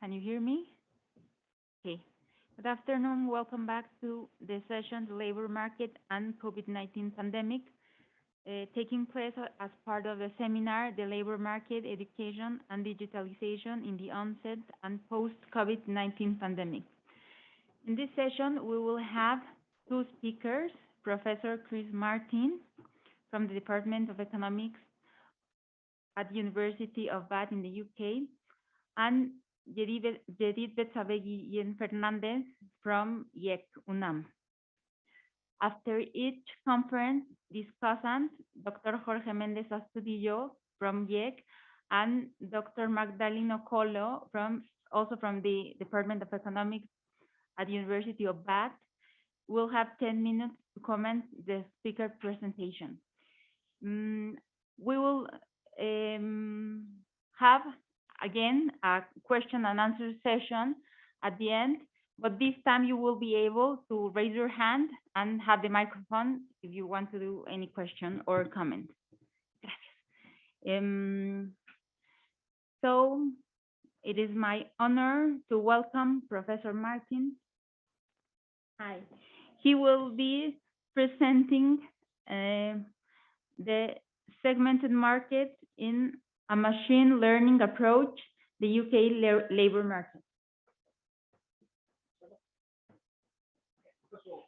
Can you hear me? Okay. Good afternoon. Welcome back to the session, the labor market and COVID-19 pandemic, taking place as part of the seminar, the labor market, education and digitalization in the onset and post-COVID-19 pandemic. In this session, we will have two speakers, Professor Chris Martin from the Department of Economics at the University of Bath in the UK, and Judith Betsabe Fernandez from IIEc-UNAM. After each conference, discussants, Dr. Jorge Mendez Astudillo from IIEC and Dr. Magdaleno Colo also from the Department of Economics at the University of Bath, will have 10 minutes to comment the speaker presentation. We will have, again, a question and answer session at the end, but this time you will be able to raise your hand and have the microphone if you want to do any question or comment. Gracias. So it is my honor to welcome Professor Martin. Hi. He will be presenting the segmented market in a machine learning approach, the UK labor market.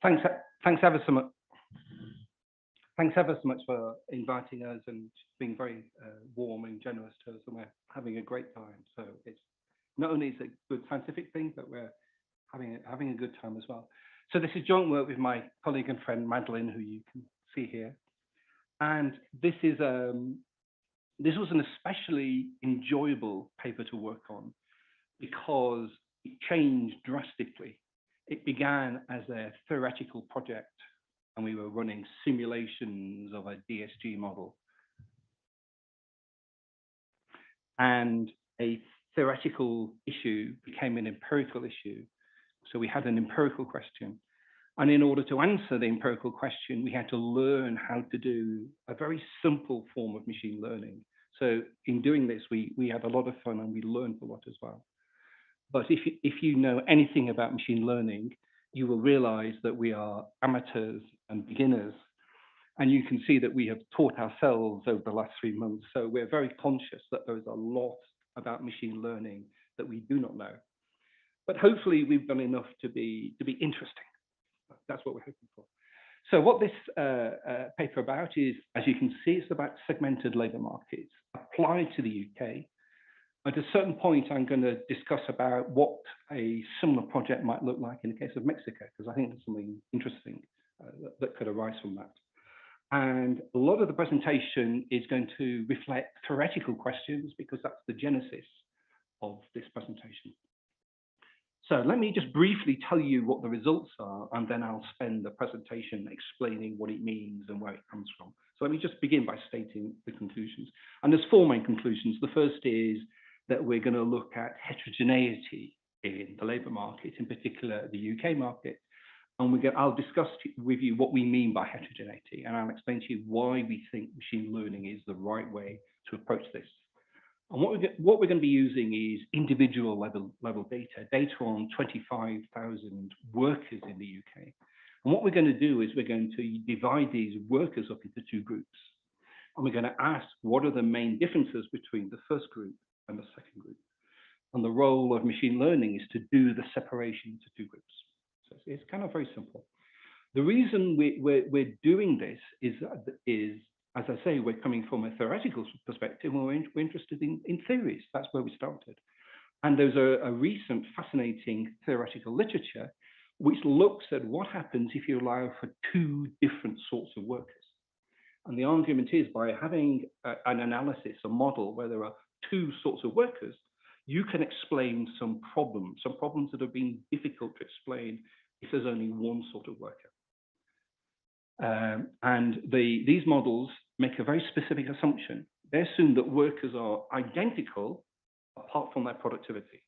Thanks ever so much. Thanks ever so much for inviting us and being very warm and generous to us, and we're having a great time. So it's not only is it a good scientific thing, but we're having a good time as well. So this is joint work with my colleague and friend Madeline, who you can see here, and this was an especially enjoyable paper to work on because it changed drastically. It began as a theoretical project, and we were running simulations of a DSG model. And a theoretical issue became an empirical issue. So we had an empirical question. And in order to answer the empirical question, we had to learn how to do a very simple form of machine learning. So in doing this, we had a lot of fun and we learned a lot as well. But if you know anything about machine learning, you will realize that we are amateurs and beginners. And you can see that we have taught ourselves over the last 3 months. So we're very conscious that there is a lot about machine learning that we do not know. But hopefully we've done enough to be interesting. That's what we're hoping for. So what this paper about is, as you can see, it's about segmented labor markets applied to the UK. At a certain point, I'm going to discuss about what a similar project might look like in the case of Mexico, because I think there's something interesting that could arise from that. And a lot of the presentation is going to reflect theoretical questions because that's the genesis of this presentation. So let me just briefly tell you what the results are, and then I'll spend the presentation explaining what it means and where it comes from. So let me just begin by stating the conclusions. And there's 4 main conclusions. The first is that we're going to look at heterogeneity in the labor market, in particular the UK market. And I'll discuss with you what we mean by heterogeneity, and I'll explain to you why we think machine learning is the right way to approach this. And what we're going to be using is individual level data on 25,000 workers in the UK. And what we're going to do is we're going to divide these workers up into 2 groups. And we're going to ask what are the main differences between the first group and the second group. And the role of machine learning is to do the separation into 2 groups. So it's kind of very simple. The reason we're doing this is, as I say, we're coming from a theoretical perspective, and we're interested in theories. That's where we started. And there's a recent fascinating theoretical literature which looks at what happens if you allow for 2 different sorts of workers. And the argument is by having an analysis, a model where there are 2 sorts of workers, you can explain some problems that have been difficult to explain if there's only 1 sort of worker. And these models make a very specific assumption. They assume that workers are identical apart from their productivity.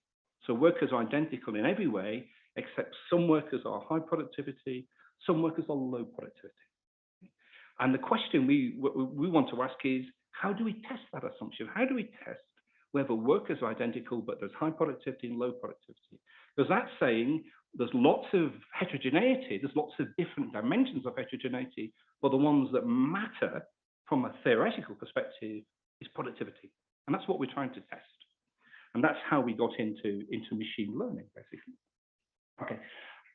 So workers are identical in every way, except some workers are high productivity, some workers are low productivity. And the question we want to ask is, how do we test that assumption? How do we test whether workers are identical, but there's high productivity and low productivity. Because that's saying there's lots of heterogeneity, there's lots of different dimensions of heterogeneity, but the ones that matter from a theoretical perspective is productivity. And that's what we're trying to test. And that's how we got into machine learning, basically. Okay.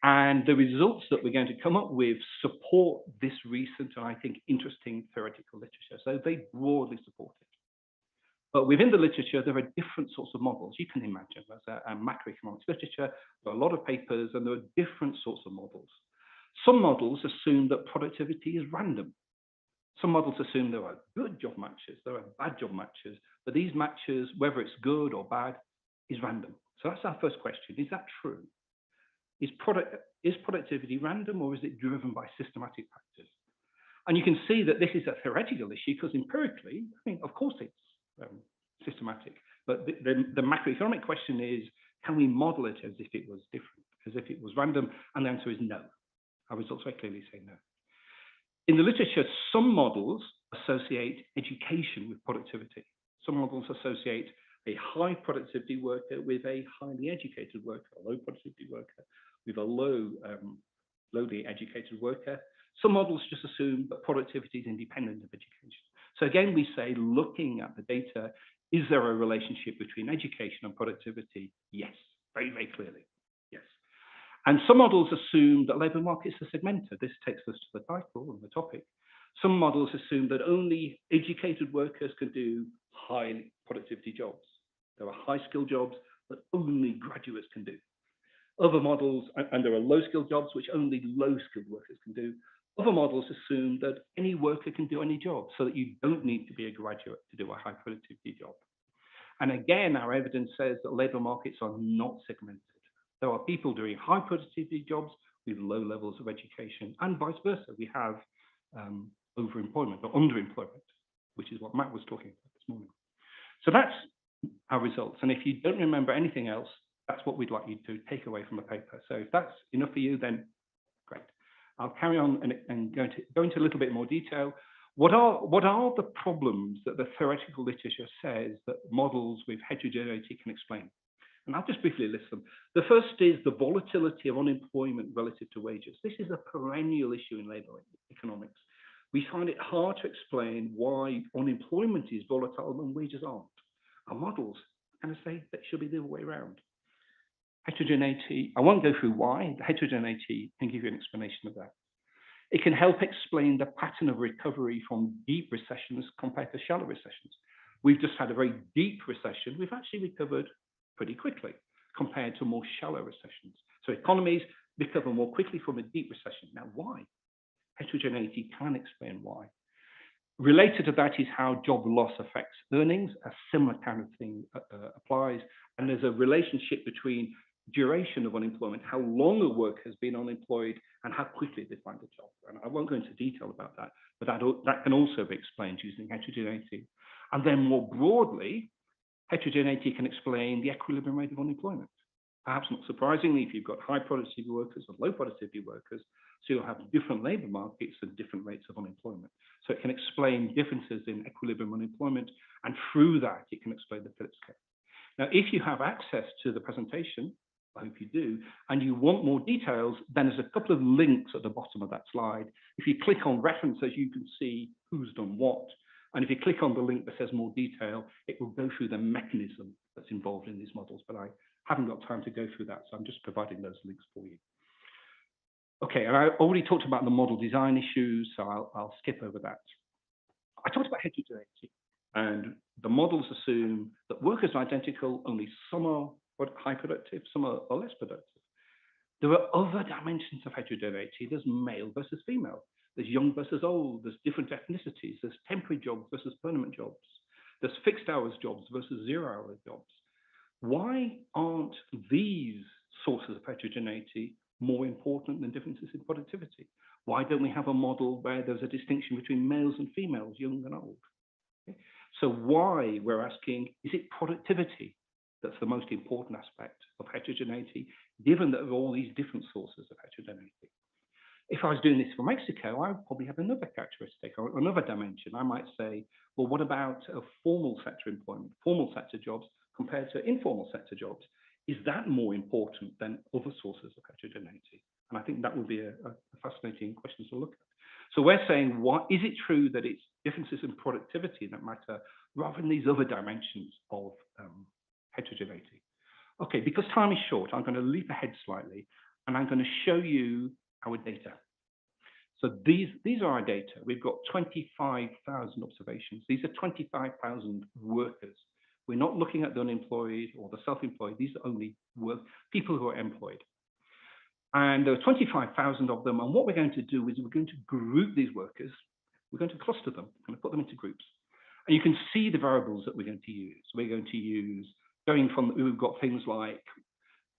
And the results that we're going to come up with support this recent and I think interesting theoretical literature. So they broadly support it. But within the literature, there are different sorts of models. You can imagine there's a macroeconomics literature, there are a lot of papers, and there are different sorts of models. Some models assume that productivity is random. Some models assume there are good job matches, there are bad job matches, but these matches, whether it's good or bad, is random. So that's our first question. Is that true? Is productivity random, or is it driven by systematic factors? And you can see that this is a theoretical issue because empirically, I mean, of course it's systematic. But the macroeconomic question is, can we model it as if it was different, as if it was random? And the answer is no. Our results very clearly say no. In the literature, some models associate education with productivity. Some models associate a high productivity worker with a highly educated worker, a low productivity worker with a lowly educated worker. Some models just assume that productivity is independent of education. So again, we say, looking at the data, is there a relationship between education and productivity? Yes, very, very clearly, yes. And some models assume that labour markets are segmented. This takes us to the title and the topic. Some models assume that only educated workers can do high productivity jobs. There are high-skilled jobs that only graduates can do. Other models, and there are low-skilled jobs which only low-skilled workers can do. Other models assume that any worker can do any job, so that you don't need to be a graduate to do a high productivity job. And again, our evidence says that labour markets are not segmented. There are people doing high productivity jobs with low levels of education, and vice versa. We have overemployment or underemployment, which is what Matt was talking about this morning. So that's our results. And if you don't remember anything else, that's what we'd like you to take away from the paper. So if that's enough for you, then great. I'll carry on and go into a little bit more detail. What are the problems that the theoretical literature says that models with heterogeneity can explain? And I'll just briefly list them. The first is the volatility of unemployment relative to wages. This is a perennial issue in labour economics. We find it hard to explain why unemployment is volatile when wages aren't. Our models kind of say that should be the other way around. Heterogeneity, I won't go through why. The heterogeneity can give you an explanation of that. It can help explain the pattern of recovery from deep recessions compared to shallow recessions. We've just had a very deep recession. We've actually recovered pretty quickly compared to more shallow recessions. So economies recover more quickly from a deep recession. Now, why? Heterogeneity can explain why. Related to that is how job loss affects earnings. A similar kind of thing applies. And there's a relationship between duration of unemployment, how long a worker has been unemployed, and how quickly they find a job. And I won't go into detail about that, but that can also be explained using heterogeneity. And then more broadly, heterogeneity can explain the equilibrium rate of unemployment. Perhaps not surprisingly, if you've got high productivity workers and low productivity workers, so you'll have different labour markets and different rates of unemployment. So it can explain differences in equilibrium unemployment, and through that, it can explain the Phillips curve. Now, if you have access to the presentation, I hope you do, and you want more details, then there's a couple of links at the bottom of that slide. If you click on references, you can see who's done what. And if you click on the link that says more detail, it will go through the mechanism that's involved in these models, but I haven't got time to go through that, so I'm just providing those links for you. Okay, and I already talked about the model design issues, so I'll skip over that. I talked about heterogeneity, and the models assume that workers are identical, only some are high productive, some are less productive. There are other dimensions of heterogeneity. There's male versus female. There's young versus old. There's different ethnicities. There's temporary jobs versus permanent jobs. There's fixed hours jobs versus 0 hour jobs. Why aren't these sources of heterogeneity more important than differences in productivity? Why don't we have a model where there's a distinction between males and females, young and old? Okay. So why, we're asking, is it productivity that's the most important aspect of heterogeneity, given that there are all these different sources of heterogeneity? If I was doing this for Mexico, I would probably have another characteristic or another dimension. I might say, well, what about a formal sector employment, formal sector jobs compared to informal sector jobs? Is that more important than other sources of heterogeneity? And I think that would be a fascinating question to look at. So we're saying, is it true that it's differences in productivity that matter rather than these other dimensions of heterogeneity? Okay, because time is short, I'm going to leap ahead slightly, and I'm going to show you our data. So these are our data. We've got 25,000 observations. These are 25,000 workers. We're not looking at the unemployed or the self-employed. These are only people who are employed. And there are 25,000 of them. And what we're going to do is we're going to group these workers. We're going to cluster them. We're going to put them into groups. And you can see the variables that we're going to use. We're going to use, going from, we've got things like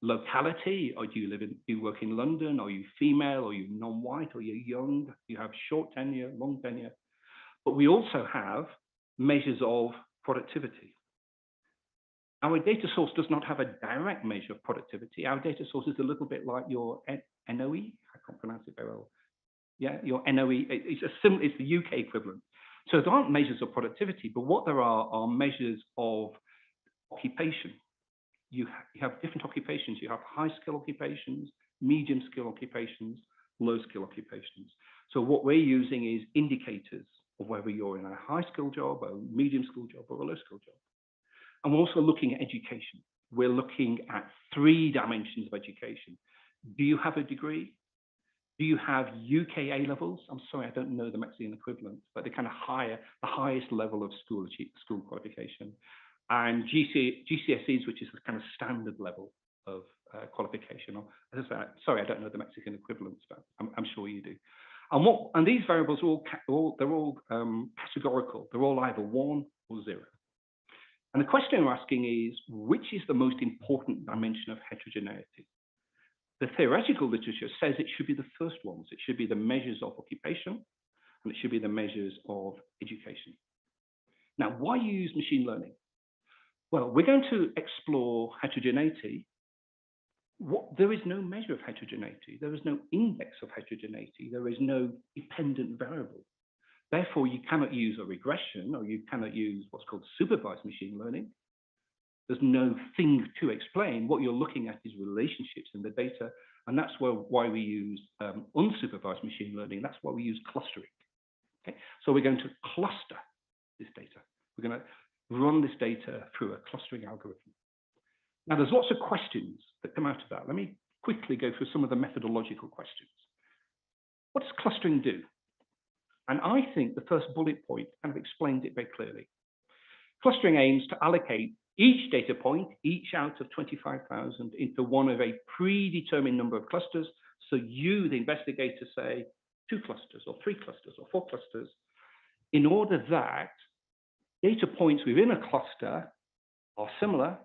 locality, or do you work in London? Are you female? Are you non-white? Are you young? Do you have short tenure, long tenure? But we also have measures of productivity. Our data source does not have a direct measure of productivity. Our data source is a little bit like your NOE. I can't pronounce it very well. Yeah, your NOE. It's the UK equivalent. So there aren't measures of productivity, but what there are measures of occupation. You have different occupations. You have high skill occupations, medium skill occupations, low skill occupations. So what we're using is indicators of whether you're in a high skill job, a medium skill job, or a low skill job. And we're also looking at education. We're looking at 3 dimensions of education. Do you have a degree? Do you have UK A levels? I'm sorry, I don't know the Mexican equivalent, but the kind of the highest level of school qualification. And GCSEs, which is the kind of standard level of qualification. Or, as I say, sorry, I don't know the Mexican equivalents, but I'm sure you do. And these variables are all categorical. They're all either 1 or 0. And the question we're asking is, which is the most important dimension of heterogeneity? The theoretical literature says it should be the first ones. It should be the measures of occupation, and it should be the measures of education. Now, why use machine learning? Well, we're going to explore heterogeneity. There is no measure of heterogeneity. There is no index of heterogeneity. There is no dependent variable. Therefore, you cannot use a regression, or you cannot use what's called supervised machine learning. There's no thing to explain. What you're looking at is relationships in the data, and that's why we use unsupervised machine learning. That's why we use clustering. Okay? So we're going to cluster this data. We're going to run this data through a clustering algorithm. Now, there's lots of questions that come out of that. Let me quickly go through some of the methodological questions. What does clustering do? And I think the first bullet point kind of explains it very clearly. Clustering aims to allocate each data point, each out of 25,000, into one of a predetermined number of clusters. So you, the investigator, say 2 clusters, or 3 clusters, or 4 clusters, in order that data points within a cluster are similar,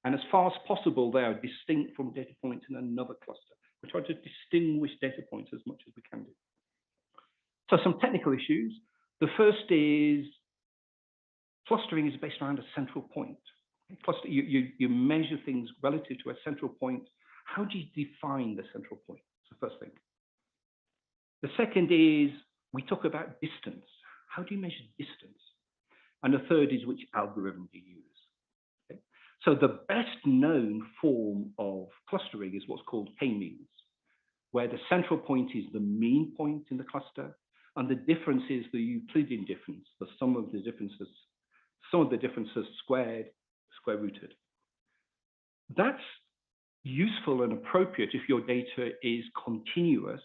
and as far as possible, they are distinct from data points in another cluster. We try to distinguish data points as much as we can do. So some technical issues. The first is clustering is based around a central point. You measure things relative to a central point. How do you define the central point? That's the first thing. The second is we talk about distance. How do you measure distance? And the third is which algorithm do you use? Okay. So the best known form of clustering is what's called k-means, where the central point is the mean point in the cluster, and the difference is the Euclidean difference, the sum of the differences squared, square rooted. That's useful and appropriate if your data is continuous.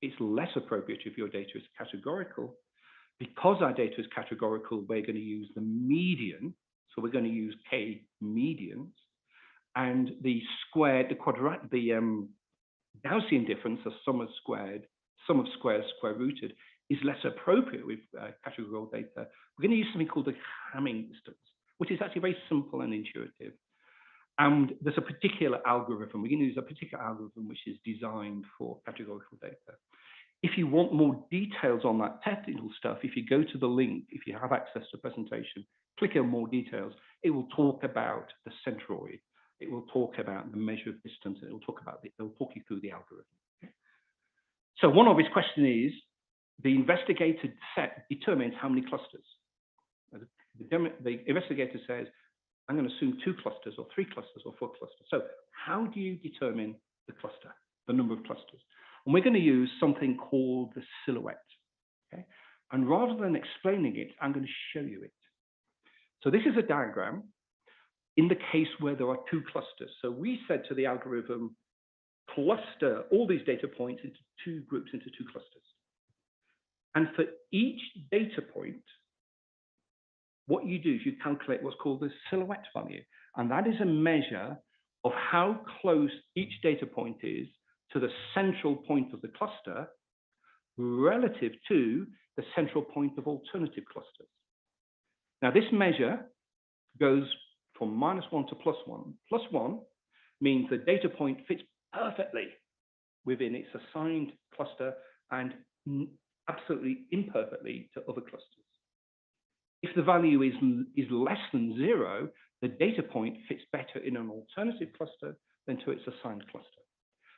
It's less appropriate if your data is categorical. Because our data is categorical, we're going to use the median. So we're going to use k medians, and the Gaussian difference, the sum of squares square rooted, is less appropriate with categorical data. We're going to use something called the Hamming distance, which is actually very simple and intuitive. And there's a particular algorithm. We're going to use a particular algorithm which is designed for categorical data. If you want more details on that technical stuff, if you go to the link, if you have access to the presentation, click on more details. It will talk about the centroid. It will talk about the measure of distance. It will talk you through the algorithm. Okay? So one obvious question is, the investigator set determines how many clusters. The investigator says, I'm going to assume 2 clusters or 3 clusters or 4 clusters. So how do you determine the cluster, the number of clusters? And we're going to use something called the silhouette. Okay? And rather than explaining it, I'm going to show you it. So this is a diagram in the case where there are 2 clusters. So we said to the algorithm, cluster all these data points into 2 groups, into 2 clusters. And for each data point, what you do is you calculate what's called the silhouette value. And that is a measure of how close each data point is to the central point of the cluster relative to the central point of alternative clusters. Now, this measure goes from -1 to +1. +1 means the data point fits perfectly within its assigned cluster and absolutely imperfectly to other clusters. If the value is less than 0, the data point fits better in an alternative cluster than to its assigned cluster.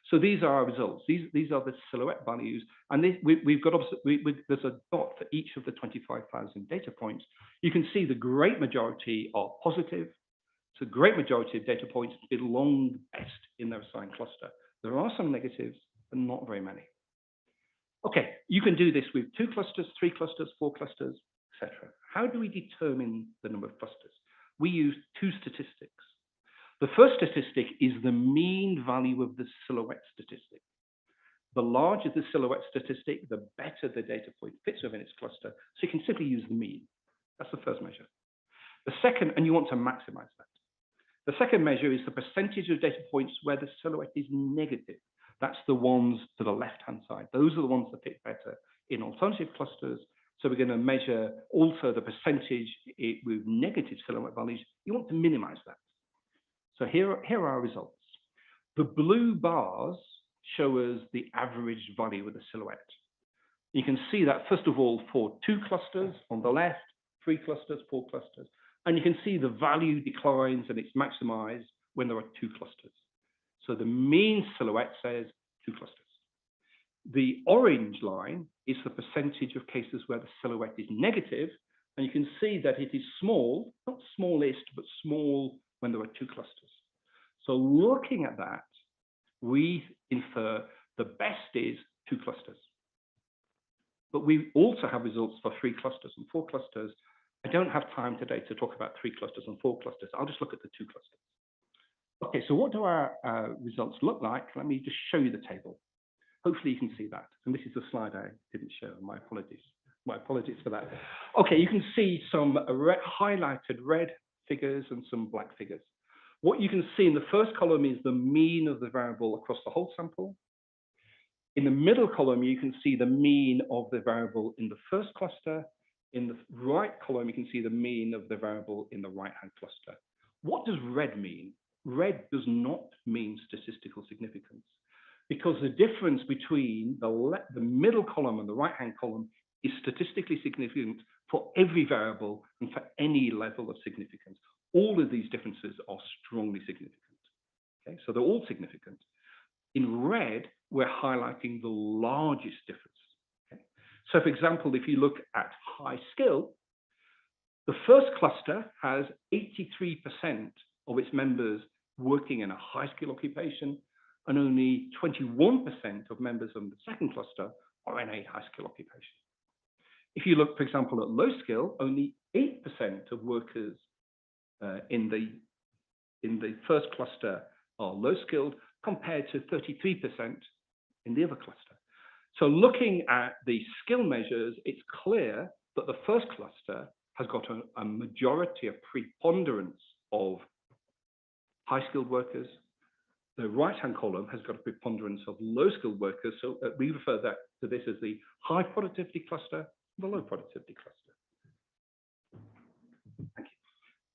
So these are our results. These are the silhouette values, and there's a dot for each of the 25,000 data points. You can see the great majority are positive. So a great majority of data points belong best in their assigned cluster. There are some negatives, but not very many. Okay, you can do this with 2 clusters, 3 clusters, 4 clusters, etc. How do we determine the number of clusters? We use 2 statistics. The first statistic is the mean value of the silhouette statistic. The larger the silhouette statistic, the better the data point fits within its cluster. So you can simply use the mean. That's the first measure. The second, and you want to maximize that. The second measure is the percentage of data points where the silhouette is negative. That's the ones to the left-hand side. Those are the ones that fit better in alternative clusters. So we're going to measure also the percentage with negative silhouette values. You want to minimize that. So here are our results. The blue bars show us the average value of the silhouette. You can see that, first of all, for 2 clusters on the left, 3 clusters, 4 clusters. And you can see the value declines and it's maximized when there are 2 clusters. So the mean silhouette says 2 clusters. The orange line is the percentage of cases where the silhouette is negative. And you can see that it is small, not smallest, but small when there are 2 clusters. So looking at that, we infer the best is 2 clusters. But we also have results for 3 clusters and 4 clusters. I don't have time today to talk about 3 clusters and 4 clusters. I'll just look at the 2 clusters. Okay, so what do our results look like? Let me just show you the table. Hopefully you can see that. And this is the slide I didn't show. My apologies. My apologies for that. Okay, you can see some highlighted red figures and some black figures. What you can see in the first column is the mean of the variable across the whole sample. In the middle column, you can see the mean of the variable in the first cluster. In the right column, you can see the mean of the variable in the right-hand cluster. What does red mean? Red does not mean statistical significance, because the difference between the middle column and the right-hand column is statistically significant for every variable and for any level of significance. All of these differences are strongly significant. Okay, so they're all significant. In red, we're highlighting the largest difference. Okay? So for example, if you look at high skill, the first cluster has 83% of its members working in a high skill occupation, and only 21% of members of the second cluster are in a high skill occupation. If you look, for example, at low skill, only 8% of workers in the first cluster are low skilled, compared to 33% in the other cluster. So looking at the skill measures, it's clear that the first cluster has got a majority, a preponderance of high skilled workers. The right-hand column has got a preponderance of low-skilled workers, so we refer to this as the high productivity cluster, the low productivity cluster. Thank you.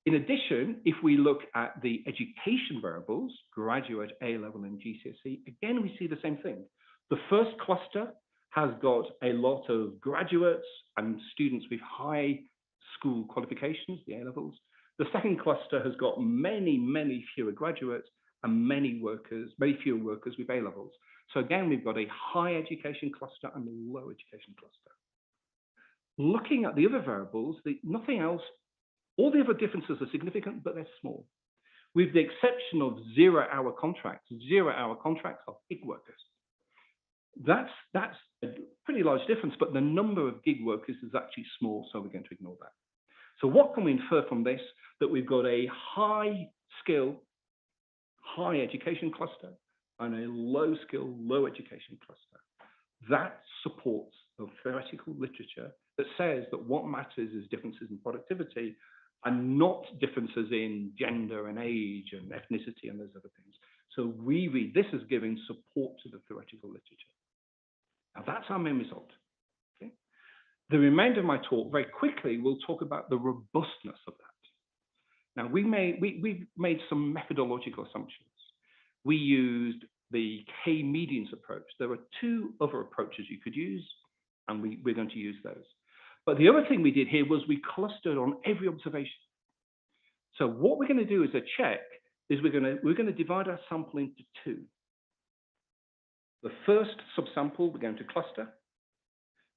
In addition, if we look at the education variables, graduate, A-level, and GCSE, again, we see the same thing. The first cluster has got a lot of graduates and students with high school qualifications, the A-levels. The second cluster has got many, many fewer graduates and many fewer workers with A-levels. So again, we've got a high education cluster and a low education cluster. Looking at the other variables, nothing else, all the other differences are significant, but they're small. With the exception of 0-hour contracts. 0-hour contracts are gig workers. That's a pretty large difference, but the number of gig workers is actually small, so we're going to ignore that. So what can we infer from this? That we've got a high skill, high education cluster and a low skill, low education cluster. That supports the theoretical literature that says that what matters is differences in productivity and not differences in gender and age and ethnicity and those other things. So we read this as giving support to the theoretical literature. Now that's our main result. Okay? The remainder of my talk, very quickly, we'll talk about the robustness of that. Now we've made some methodological assumptions. We used the k-medians approach. There are two other approaches you could use, and we're going to use those. But the other thing we did here was we clustered on every observation. So what we're going to do as a check is we're going to divide our sample into two. The first subsample we're going to cluster.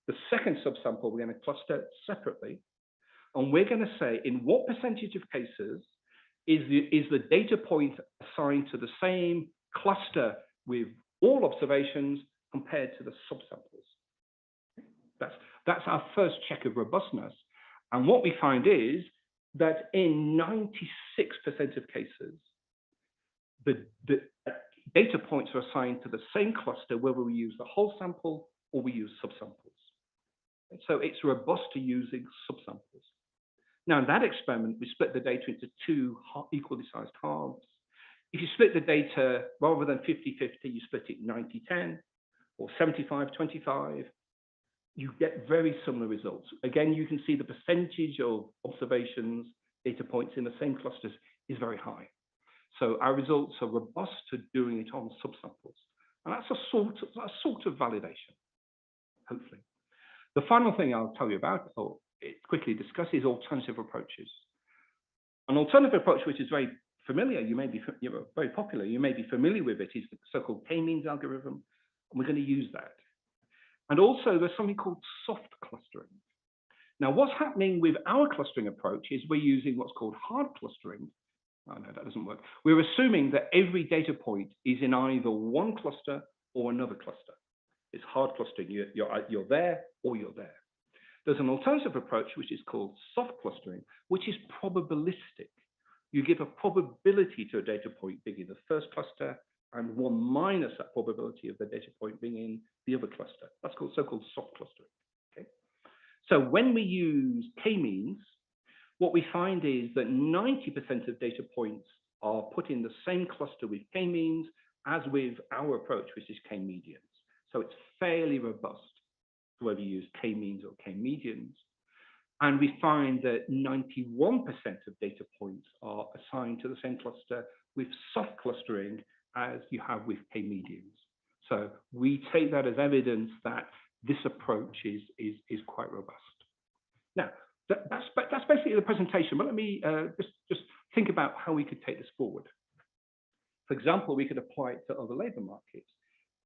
The second subsample we're going to cluster separately. And we're going to say in what percentage of cases is the data point assigned to the same cluster with all observations compared to the subsamples. That's our first check of robustness. And what we find is that in 96% of cases, the data points are assigned to the same cluster, whether we use the whole sample or we use subsamples. So it's robust to using subsamples. Now, in that experiment, we split the data into two equally sized halves. If you split the data, rather than 50-50, you split it 90-10 or 75-25, you get very similar results. Again, you can see the percentage of observations, data points in the same clusters is very high. So our results are robust to doing it on subsamples. And that's a sort of validation, hopefully. The final thing I'll tell you about, or quickly discuss, is alternative approaches. An alternative approach, which is very familiar, very popular, you may be familiar with it, is the so-called k-means algorithm, and we're going to use that. And also, there's something called soft clustering. Now, what's happening with our clustering approach is we're using what's called hard clustering. Oh, no, that doesn't work. We're assuming that every data point is in either one cluster or another cluster. It's hard clustering. You're there or you're there. There's an alternative approach, which is called soft clustering, which is probabilistic. You give a probability to a data point being in the first cluster and 1 minus that probability of the data point being in the other cluster. That's called so-called soft clustering. Okay? So when we use k-means, what we find is that 90% of data points are put in the same cluster with k-means as with our approach, which is k-medians. So it's fairly robust, whether you use k-means or k-medians. And we find that 91% of data points are assigned to the same cluster with soft clustering as you have with k-medians. So we take that as evidence that this approach is quite robust. Now, that's basically the presentation, but let me just think about how we could take this forward. For example, we could apply it to other labor markets.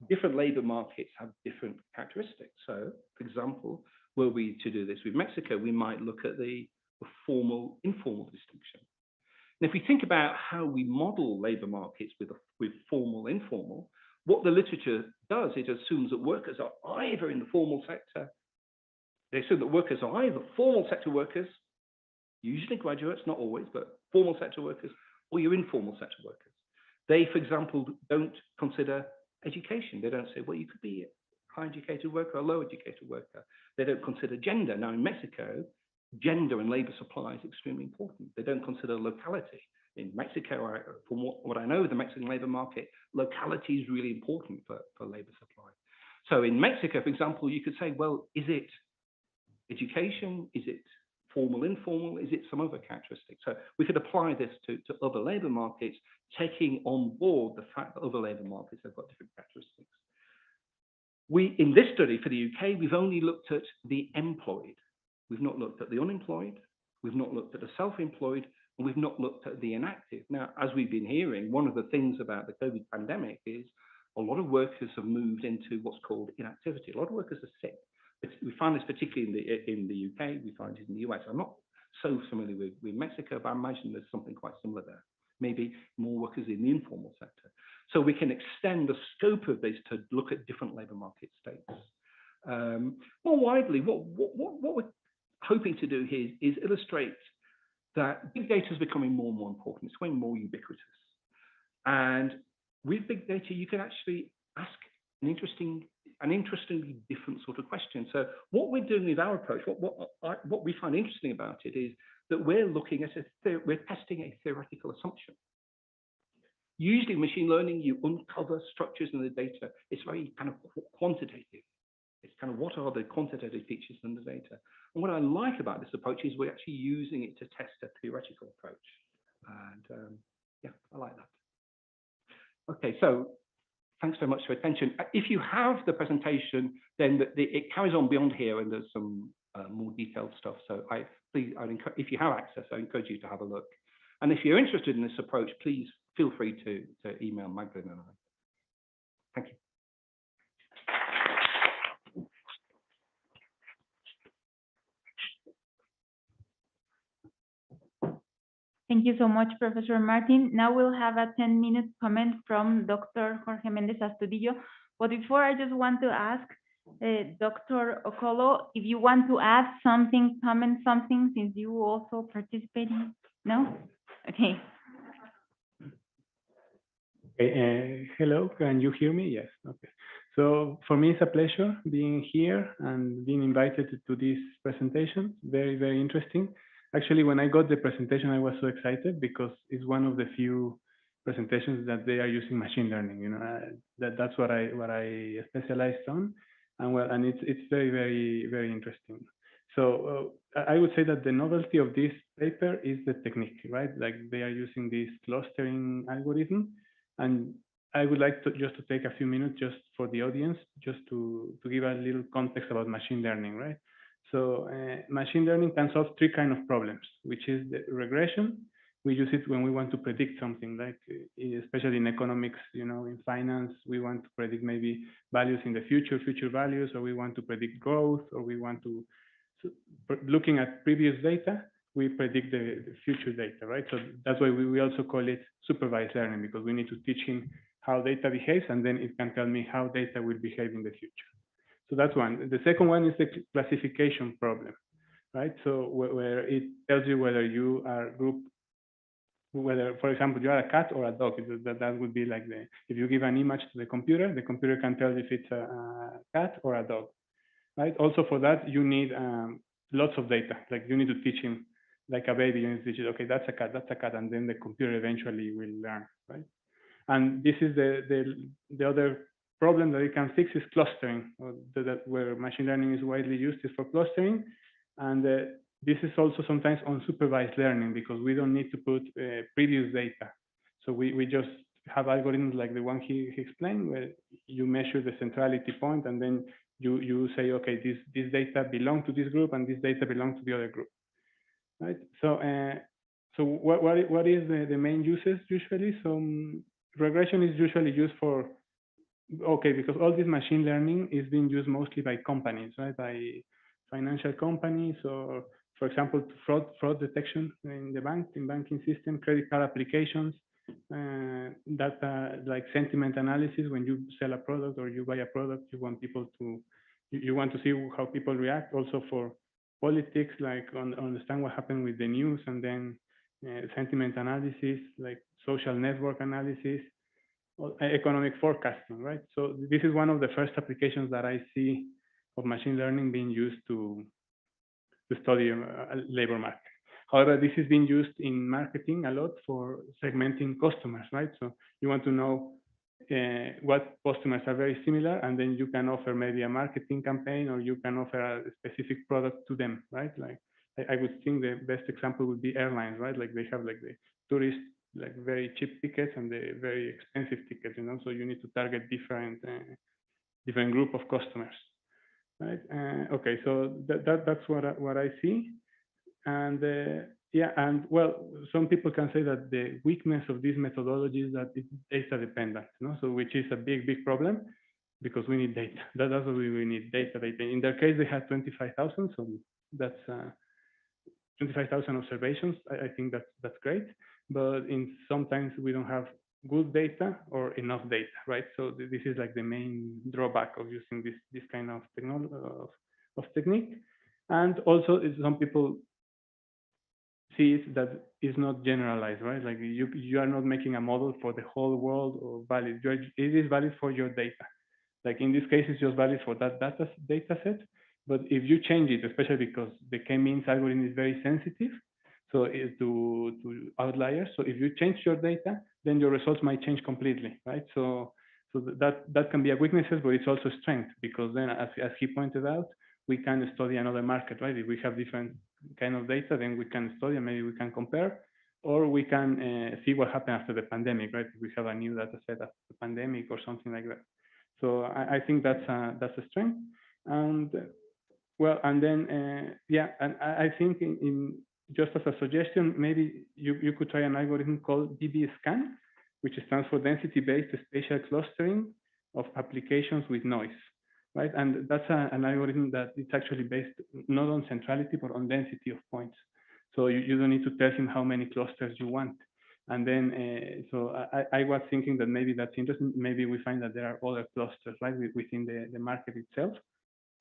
Different labor markets have different characteristics. So, for example, were we to do this with Mexico, we might look at the formal-informal distinction. And if we think about how we model labor markets with formal-informal, what the literature does, it assumes that workers are either in the formal sector. They assume that workers are either formal sector workers, usually graduates, not always, but formal sector workers, or you're informal sector workers. They, for example, don't consider education. They don't say, well, you could be a high educated worker or a low educated worker. They don't consider gender. Now, in Mexico, gender and labor supply is extremely important. They don't consider locality. In Mexico, from what I know of the Mexican labor market, locality is really important for labor supply. So in Mexico, for example, you could say, well, is it education? Is it formal, informal? Is it some other characteristic? So we could apply this to other labor markets, taking on board the fact that other labor markets have got different characteristics. In this study for the UK, we've only looked at the employed. We've not looked at the unemployed. We've not looked at the self-employed. And we've not looked at the inactive. Now, as we've been hearing, one of the things about the COVID pandemic is a lot of workers have moved into what's called inactivity. A lot of workers are sick. We find this particularly in the UK. We find it in the US. I'm not so familiar with Mexico, but I imagine there's something quite similar there. Maybe more workers in the informal sector. So we can extend the scope of this to look at different labour market states. More widely, what we're hoping to do here is illustrate that big data is becoming more and more important. It's becoming more ubiquitous. And with big data, you can actually ask an interestingly different sort of question. So what we're doing with our approach, what we find interesting about it is that we're looking at we're testing a theoretical assumption. Usually machine learning, you uncover structures in the data. It's very kind of quantitative. It's kind of what are the quantitative features in the data. And what I like about this approach is we're actually using it to test a theoretical approach. And yeah, I like that. Okay, so thanks very much for your attention. If you have the presentation, then it carries on beyond here, and there's some more detailed stuff. So if you have access, I encourage you to have a look. And if you're interested in this approach, please feel free to email Magdalene and I. Thank you. Thank you so much, Professor Martin. Now we'll have a 10-minute comment from Dr. Jorge Mendez Astudillo. But before, I just want to ask Dr. Okolo if you want to add something, comment something, since you also participate. No? Okay. Hello, can you hear me? Yes. Okay. So for me, it's a pleasure being here and being invited to this presentation. Very, very interesting. Actually, when I got the presentation, I was so excited because it's one of the few presentations that they are using machine learning. You know, that's what I specialized on, and it's very, very, very interesting. So I would say that the novelty of this paper is the technique, right? Like they are using this clustering algorithm, and I would like to just to take a few minutes just for the audience, just to give a little context about machine learning, right? So machine learning can solve three kinds of problems, which is the regression. We use it when we want to predict something, like especially in economics, you know, in finance, we want to predict maybe values in the future values, or we want to predict growth, or we want to, looking at previous data, we predict the future data, right? So that's why we also call it supervised learning, because we need to teach him how data behaves, and then it can tell me how data will behave in the future. So that's one. The second one is the classification problem, right? So where it tells you whether you are whether, for example, you are a cat or a dog. That would be like if you give an image to the computer can tell if it's a cat or a dog, right? Also for that, you need lots of data. Like you need to teach him like a baby, you need to teach it, okay, that's a cat, and then the computer eventually will learn, right? And this is the other problem that it can fix is clustering, where machine learning is widely used is for clustering. And this is also sometimes unsupervised learning because we don't need to put previous data. So we just have algorithms like the one he explained, where you measure the centrality point, and then you say, okay, this data belong to this group and this data belong to the other group, right? So what is the main uses usually? So regression is usually used for, okay, because all this machine learning is being used mostly by companies, right? By financial companies, or for example, fraud detection in the banking system, credit card applications, data like sentiment analysis. When you sell a product or you buy a product, you want people to, you want to see how people react. Also for politics, like understand what happened with the news, and then sentiment analysis, like social network analysis, economic forecasting, right? So this is one of the first applications that I see of machine learning being used to study labor market. However, this is being used in marketing a lot for segmenting customers, right? So you want to know what customers are very similar, and then you can offer maybe a marketing campaign, or you can offer a specific product to them, right? Like I would think the best example would be airlines, right? Like they have like the tourist, like very cheap tickets and the very expensive tickets, you know. So you need to target different group of customers, right? Okay, so that's what I see. And yeah, and well, some people can say that the weakness of this methodology is that it's data dependent, no? So which is a big problem because we need data. That's what we need, data. In their case, they had 25,000, so that's 25,000 observations. I think that's great, but in sometimes we don't have good data or enough data, right? So this is like the main drawback of using this kind of technology of technique. And also, some people see it that is not generalized, right? Like you are not making a model for the whole world or valid. It is valid for your data. Like in this case, it's just valid for that data set. But if you change it, especially because the K-means algorithm is very sensitive, so to outliers. So if you change your data, then your results might change completely, right? So that can be a weakness, but it's also a strength because then, as he pointed out, we can study another market, right? If we have different kind of data, then we can study and maybe we can compare, or we can see what happened after the pandemic, right? If we have a new data set after the pandemic or something like that. So I think that's a strength. And well, and then yeah, and I think in just as a suggestion, maybe you could try an algorithm called DB-scan, which stands for density-based spatial clustering of applications with noise, right? And that's an algorithm that it's actually based not on centrality, but on density of points. So you don't need to tell him how many clusters you want. And then, so I was thinking that maybe that's interesting. Maybe we find that there are other clusters, right, within the market itself.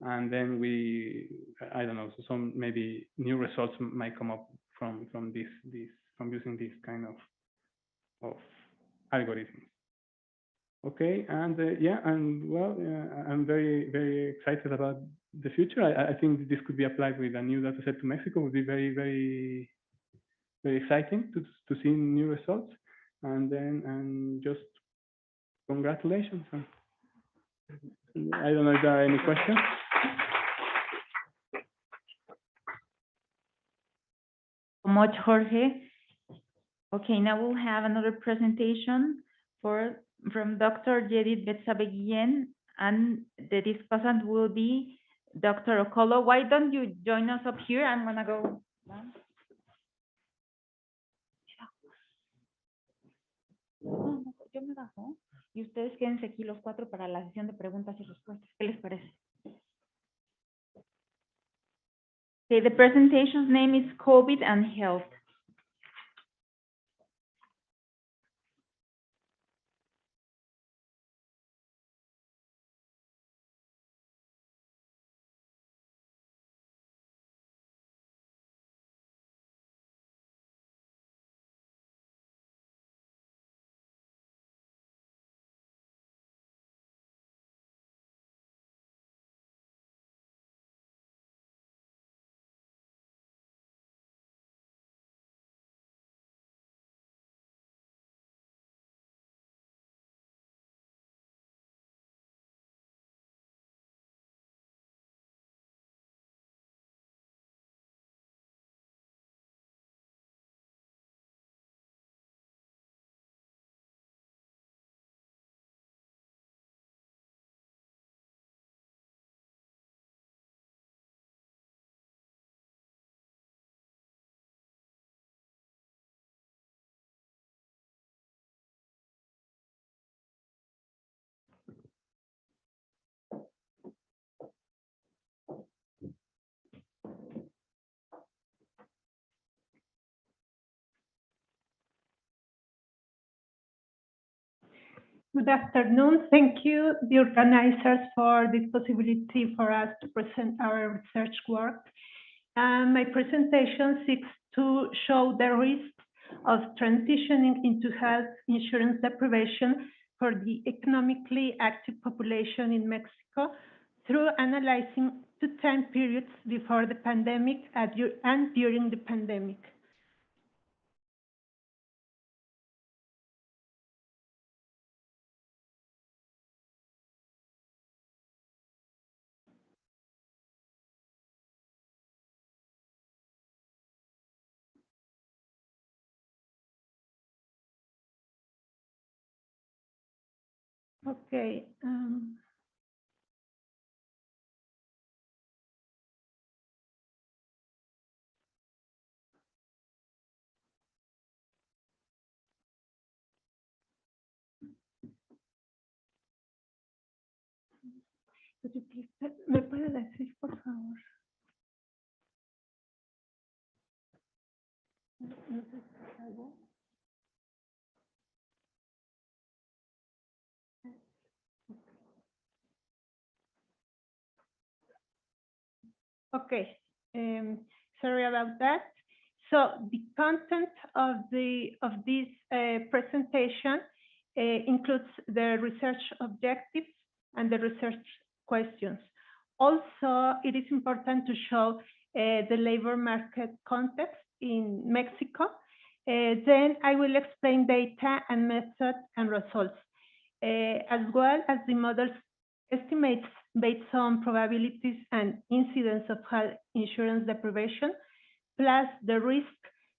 And then I don't know, so some maybe new results might come up from using this kind of algorithms. Okay, and yeah, and well, I'm very excited about the future. I think this could be applied with a new data set to Mexico. It would be very exciting to see new results. And then, and just congratulations. I don't know if there are any questions. Much, Jorge. Okay, now we'll have another presentation from Dr. Jedid Betsabe-Guillen, and the discussant will be Dr. Okolo. Why don't you join us up here? I'm gonna go down. No, yo me bajo y ustedes quédense aquí los cuatro para la sesión de preguntas y respuestas. ¿Qué les parece? Okay, the presentation's name is COVID and Health. Good afternoon. Thank you, the organizers, for this possibility for us to present our research work. My presentation seeks to show the risks of transitioning into health insurance deprivation for the economically active population in Mexico through analyzing 2 time periods before the pandemic and during the pandemic. Okay. you please, ¿me puede decir, por favor? No sé si es algo. Okay, sorry about that. So the content of this presentation includes the research objectives and the research questions. Also, it is important to show the labor market context in Mexico. Then I will explain data and methods and results, as well as the model's estimates based on probabilities and incidence of health insurance deprivation, plus the risk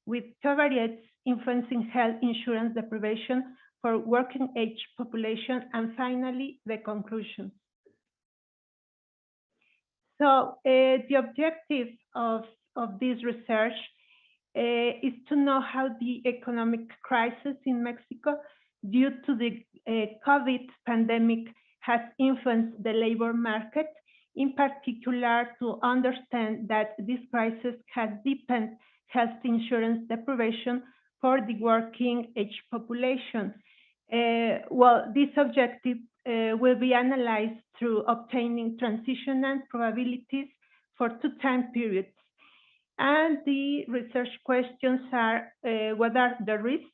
with covariates influencing health insurance deprivation for working age population, and finally, the conclusions. So the objective of this research is to know how the economic crisis in Mexico due to the COVID pandemic has influenced the labor market, in particular to understand that this crisis has deepened health insurance deprivation for the working age population. Well, this objective will be analyzed through obtaining transitional probabilities for 2 time periods. And the research questions are what are the risks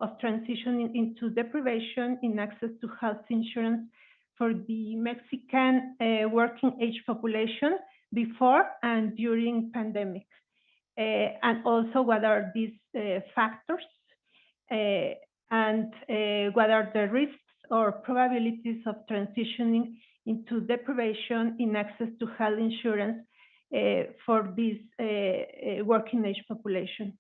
of transitioning into deprivation in access to health insurance for the Mexican working age population before and during pandemic, and also what are these factors, and what are the risks or probabilities of transitioning into deprivation in access to health insurance for this working age population.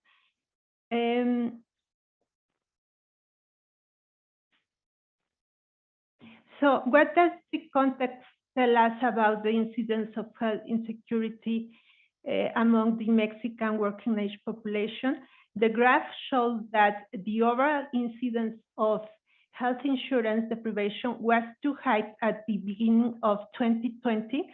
So what does the context tell us about the incidence of health insecurity among the Mexican working age population? The graph shows that the overall incidence of health insurance deprivation was too high at the beginning of 2020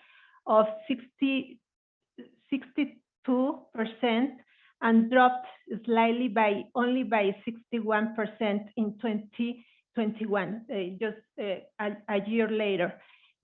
of 62% and dropped slightly by only by 61% in 2021, just a year later.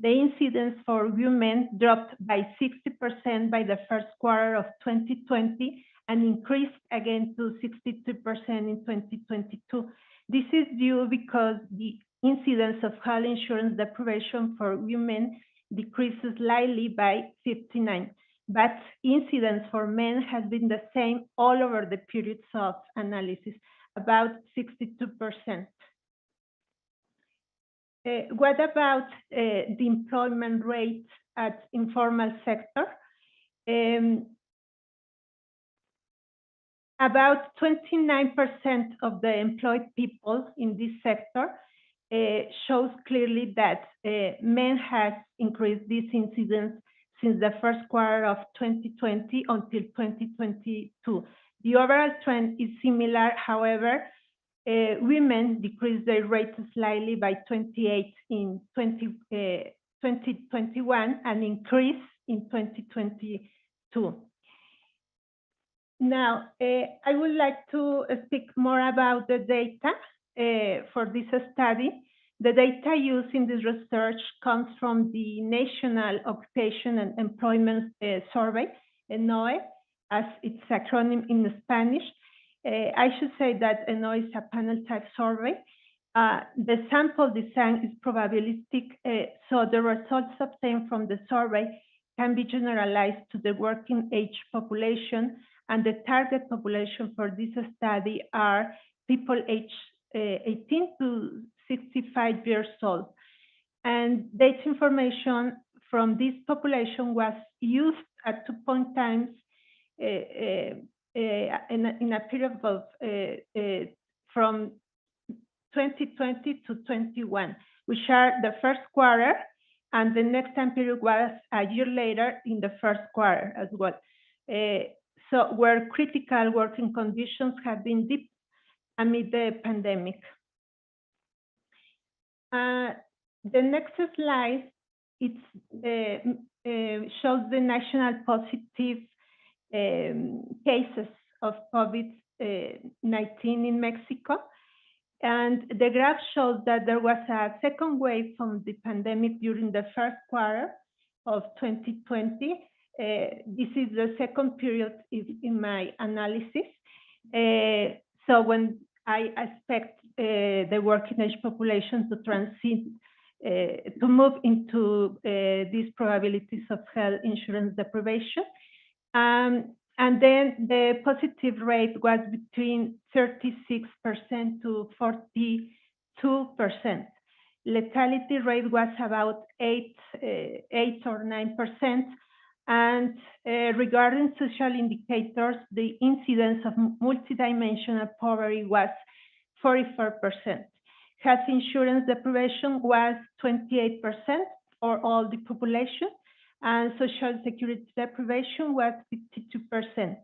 The incidence for women dropped by 60% by the first quarter of 2020 and increased again to 62% in 2022. This is due because the incidence of health insurance deprivation for women decreases slightly by 59%, but incidence for men has been the same all over the periods of analysis, about 62%. What about the employment rate at informal sector? About 29% of the employed people in this sector shows clearly that men has increased this incidence since the first quarter of 2020 until 2022. The overall trend is similar, however, women decreased their rate slightly by 28 in 2021 and increased in 2022. Now, I would like to speak more about the data for this study. The data used in this research comes from the National Occupation and Employment Survey, ENOE, as its acronym in Spanish. I should say that ENOE is a panel type survey. The sample design is probabilistic, so the results obtained from the survey can be generalized to the working age population, and the target population for this study are people aged 18 to 65 years old. And data information from this population was used at 2 point times in a period of from 2020 to 21, which are the first quarter, and the next time period was a year later in the first quarter as well. So where critical working conditions have been deep amid the pandemic. The next slide shows the national positive cases of COVID-19 in Mexico. And the graph shows that there was a second wave from the pandemic during the first quarter of 2020. This is the second period in my analysis. So when I expect the working age population to transit, to move into these probabilities of health insurance deprivation. And then the positive rate was between 36% to 42%. Lethality rate was about 8 or 9%. And regarding social indicators, the incidence of multidimensional poverty was 44%. Health insurance deprivation was 28% for all the population, and social security deprivation was 52%.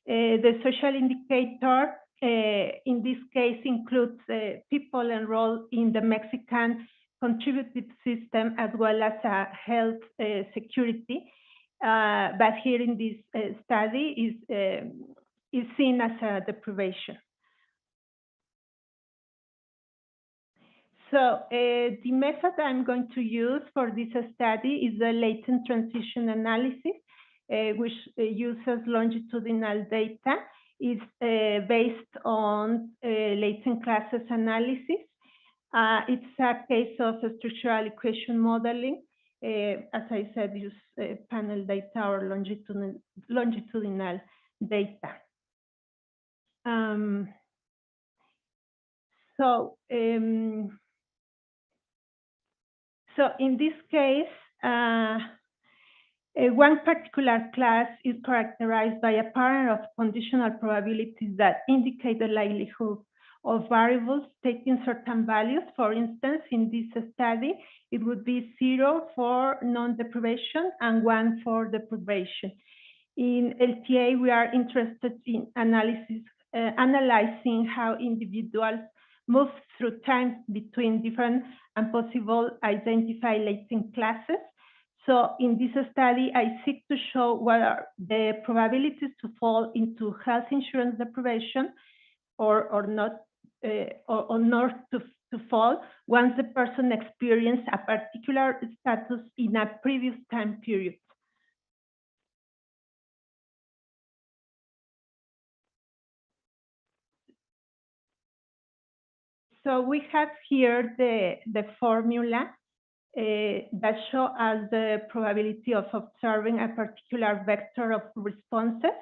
The social indicator in this case includes people enrolled in the Mexican contributive system as well as health security. But here in this study is seen as a deprivation. So the method I'm going to use for this study is the latent transition analysis, which uses longitudinal data. It's based on latent classes analysis. It's a case of structural equation modeling. As I said, use panel data or longitudinal data. So in this case, one particular class is characterized by a pattern of conditional probabilities that indicate the likelihood of variables taking certain values. For instance, in this study, it would be 0 for non-deprivation and 1 for deprivation. In LTA, we are interested in analyzing how individuals move through time between different and possible identified latent classes. So in this study, I seek to show what are the probabilities to fall into health insurance deprivation or not to fall once the person experienced a particular status in a previous time period. So we have here the formula that shows us the probability of observing a particular vector of responses,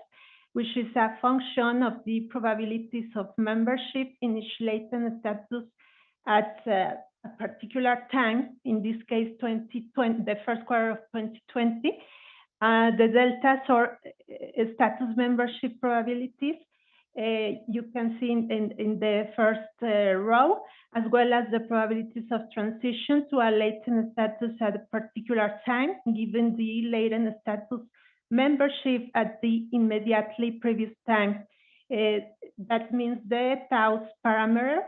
which is a function of the probabilities of membership in each latent status at a particular time, in this case, 2020, the first quarter of 2020. The deltas or status membership probabilities you can see in the first row, as well as the probabilities of transition to a latent status at a particular time, given the latent status membership at the immediately previous time. That means the Taos parameters,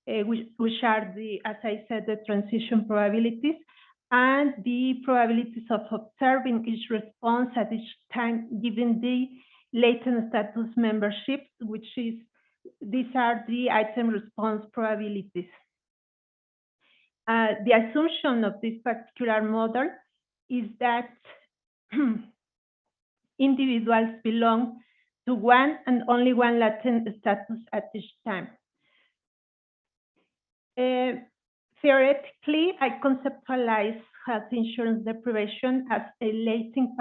which are the, as I said, the transition probabilities, and the probabilities of observing each response at each time, given the latent status membership, which is, these are the item response probabilities. The assumption of this particular model is that individuals belong to one and only one latent status at each time. Theoretically, I conceptualize health insurance deprivation as a latent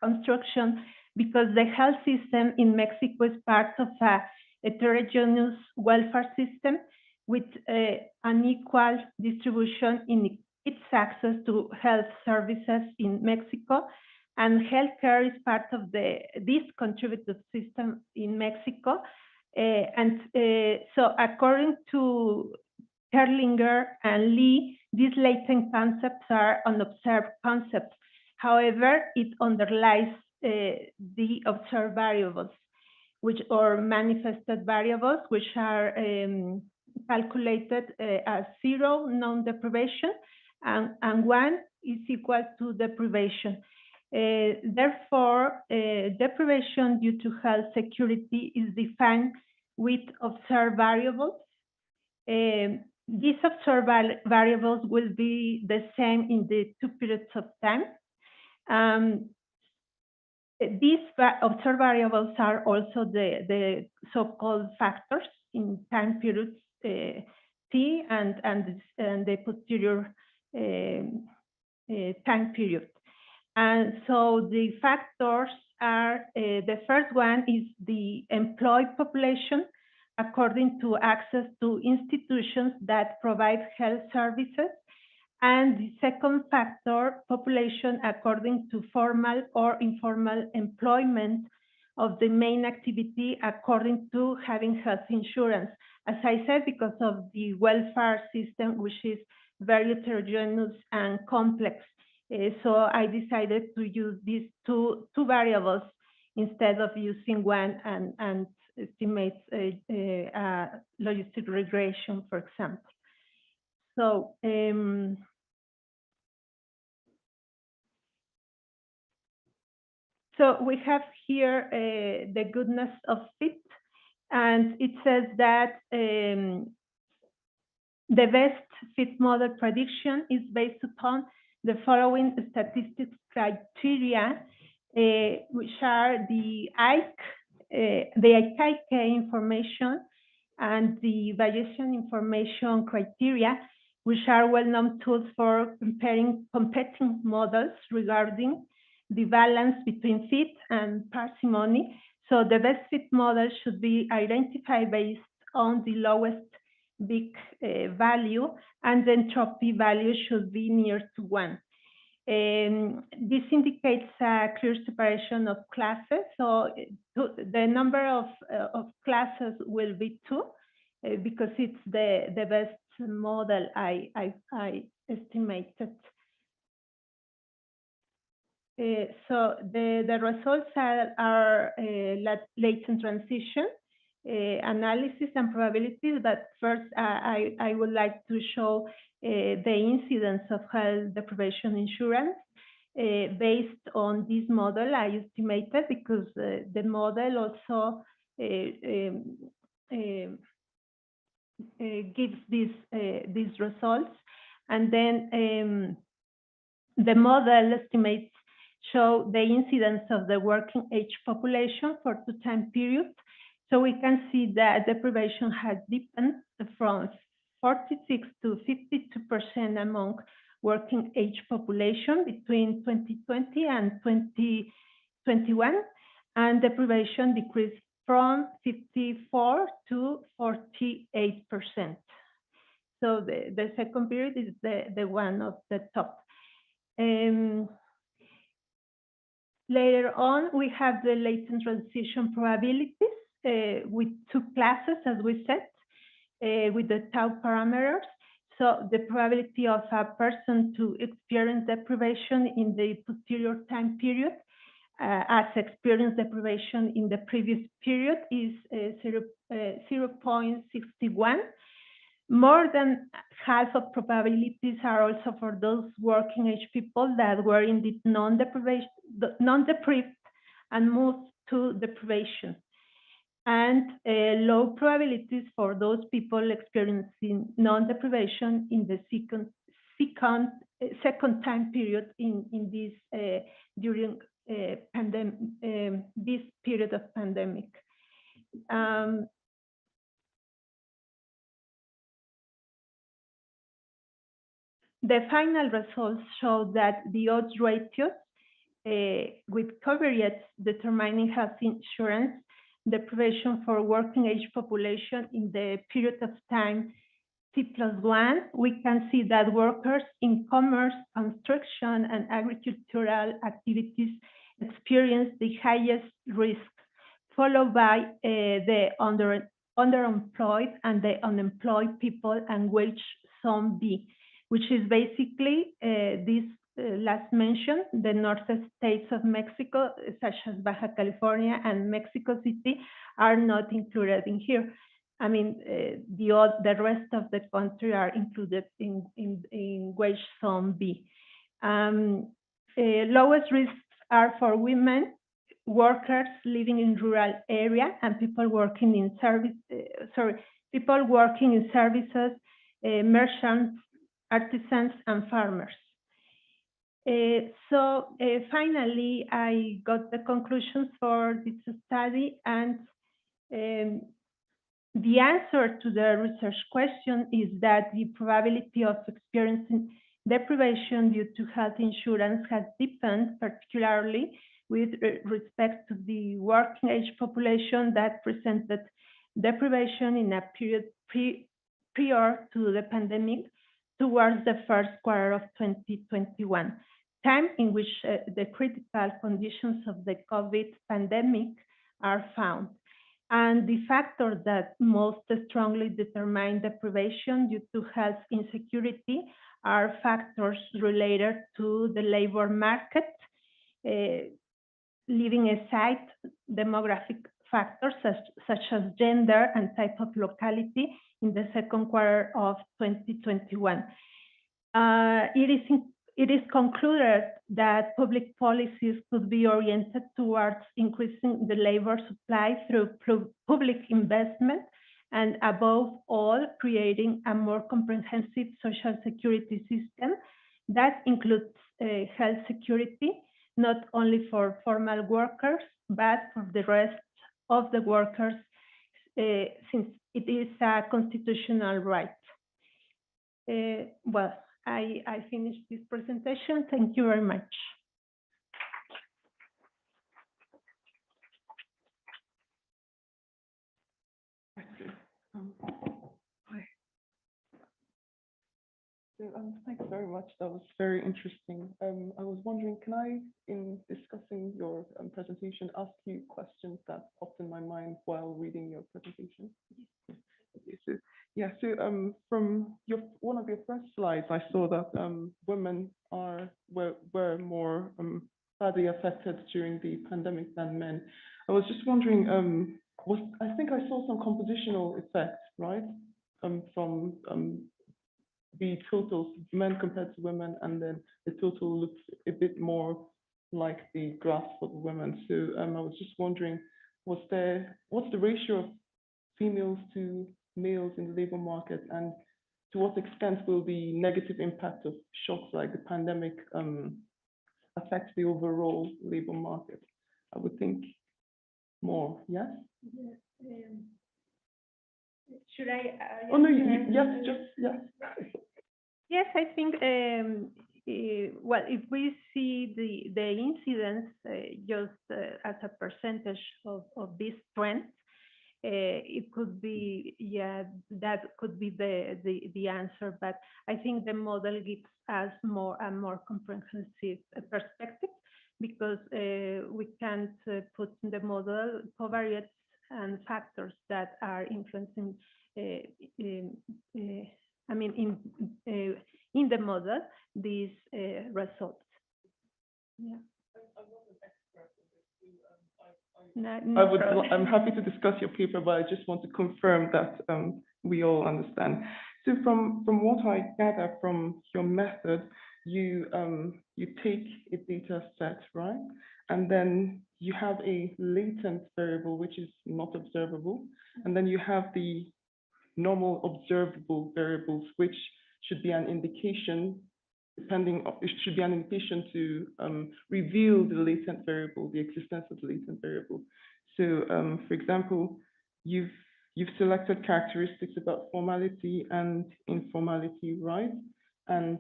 construction because the health system in Mexico is part of a heterogeneous welfare system with unequal distribution in its access to health services in Mexico, and healthcare is part of this contributive system in Mexico. So according to Terlinger and Lee, these latent concepts are unobserved concepts. However, it underlies the observed variables, which are manifested variables, which are calculated as 0 non-deprivation and 1 is equal to deprivation. Therefore, deprivation due to health security is defined with observed variables. These observed variables will be the same in the 2 periods of time. These observed variables are also the so-called factors in time periods T and the posterior time period. And so the factors are, the first one is the employed population according to access to institutions that provide health services. And the second factor, population according to formal or informal employment of the main activity according to having health insurance. As I said, because of the welfare system, which is very heterogeneous and complex. So I decided to use these two variables instead of using one and estimate a logistic regression, for example. So so we have here the goodness of fit, and it says that the best fit model prediction is based upon the following statistics criteria, which are the IIEc information and the Bayesian information criteria, which are well-known tools for comparing competing models regarding the balance between fit and parsimony. So the best fit model should be identified based on the lowest big value, and the entropy value should be near to 1. This indicates a clear separation of classes. So the number of classes will be 2 because it's the best model I estimated. So the results are latent transition analysis and probabilities, but first I would like to show the incidence of health deprivation insurance based on this model I estimated, because the model also gives these results, and then the model estimates show the incidence of the working age population for 2 time periods. So we can see that deprivation has deepened from 46 to 52% among working age population between 2020 and 2021, and deprivation decreased from 54 to 48%. So the second period is the one of the top. Later on, we have the latent transition probabilities with 2 classes, as we said, with the tau parameters. So the probability of a person to experience deprivation in the posterior time period as experience deprivation in the previous period is 0.61. More than half of probabilities are also for those working age people that were indeed non-deprived and moved to deprivation. And low probabilities for those people experiencing non-deprivation in the second time period in this during this period of pandemic. The final results show that the odds ratios with covariates determining health insurance deprivation for working age population in the period of time T+1, we can see that workers in commerce, construction, and agricultural activities experience the highest risk, followed by the underemployed and the unemployed people, and wage zone B, which is basically this last mentioned, the northern states of Mexico, such as Baja California and Mexico City, are not included in here. the rest of the country are included in wage zone B. Lowest risks are for women, workers living in rural area, and people working in services, merchants, artisans, and farmers. Finally, I got the conclusions for this study, and the answer to the research question is that the probability of experiencing deprivation due to health insurance has deepened, particularly with respect to the working age population that presented deprivation in a period prior to the pandemic towards the first quarter of 2021, time in which the critical conditions of the COVID pandemic are found. And the factors that most strongly determine deprivation due to health insecurity are factors related to the labor market, leaving aside demographic factors such as gender and type of locality in the second quarter of 2021. It is concluded that public policies could be oriented towards increasing the labor supply through public investment and, above all, creating a more comprehensive social security system that includes health security, not only for formal workers, but for the rest of the workers, since it is a constitutional right. Well, I finished this presentation. Thank you very much. Thanks very much. That was very interesting. I was wondering, can I, in discussing your presentation, ask you questions that popped in my mind while reading your presentation? So from one of your first slides, I saw that women were more badly affected during the pandemic than men. I was just wondering, I think I saw some compositional effects, right? From the totals, men compared to women, and then the total looks a bit more like the graph for the women. So I was just wondering, what's the ratio of females to males in the labor market, and to what extent will the negative impact of shocks like the pandemic affect the overall labor market? I would think more, yes? Yes. Should I? Oh, no, yes, just, yes. Yes, I think, well, if we see the incidence just as a percentage of this trend, it could be, yeah, that could be the answer. But I think the model gives us a more comprehensive perspective, because we can't put in the model covariates and factors that are influencing, in the model, these results. Yeah. I'm happy to discuss your paper, but I just want to confirm that we all understand. So from what I gather from your method, you take a data set, right? And then you have a latent variable, which is not observable. And then you have the normal observable variables, which should be an indication, it should be an indication to reveal the latent variable, the existence of the latent variable. So, for example, you've selected characteristics about formality and informality, right? And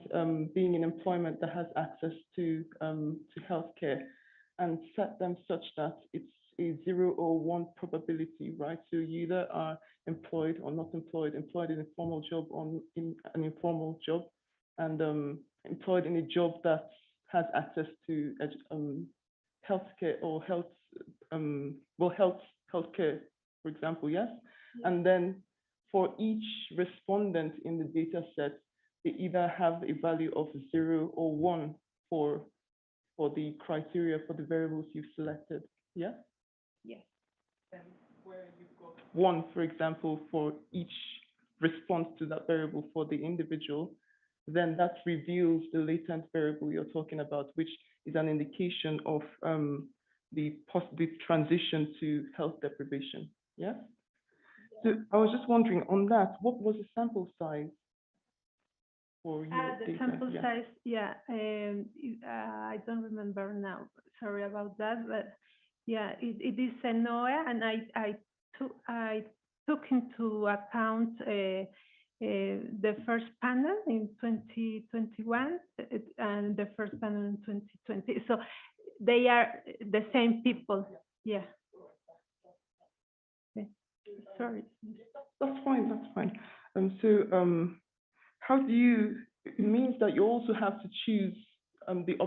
being in employment that has access to healthcare, and set them such that it's a 0 or 1 probability, right? So you either are employed or not employed in a formal job or in an informal job, and employed in a job that has access to healthcare or healthcare, for example, yes? Yeah. And then for each respondent in the data set, they either have a value of 0 or 1 for the criteria for the variables you've selected, yeah? Yes. one, for example, for each response to that variable for the individual, then that reveals the latent variable you're talking about, which is an indication of the possible transition to health deprivation. Yeah? So I was just wondering on that, what was the sample size for your The data? sample Yeah. size, yeah, I don't remember now. Sorry about that, but yeah, it is a NOAA, and I took into account the first panel in 2021 and the first panel in 2020. So they are the same people. Yeah. Okay. Sorry. That's fine, that's fine. How do you, it means that you also have to choose the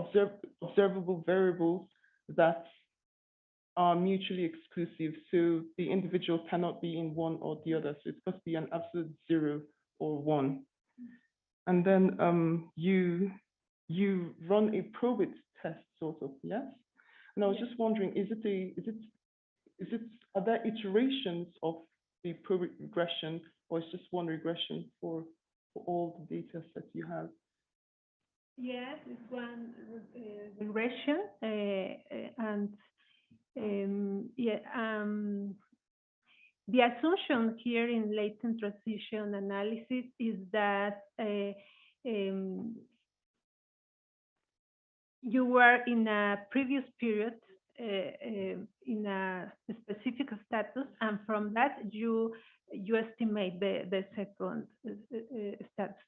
observable variables that are mutually exclusive. So the individual cannot be in one or the other. So it must be an absolute 0 or 1. And then you run a probit test, sort of, yes? And I was just wondering, are there iterations of the probit regression, or is just one regression for all the data sets you have? Yes, it's one regression, and the assumption here in latent transition analysis is that you were in a previous period in a specific status, and from that you estimate the second status.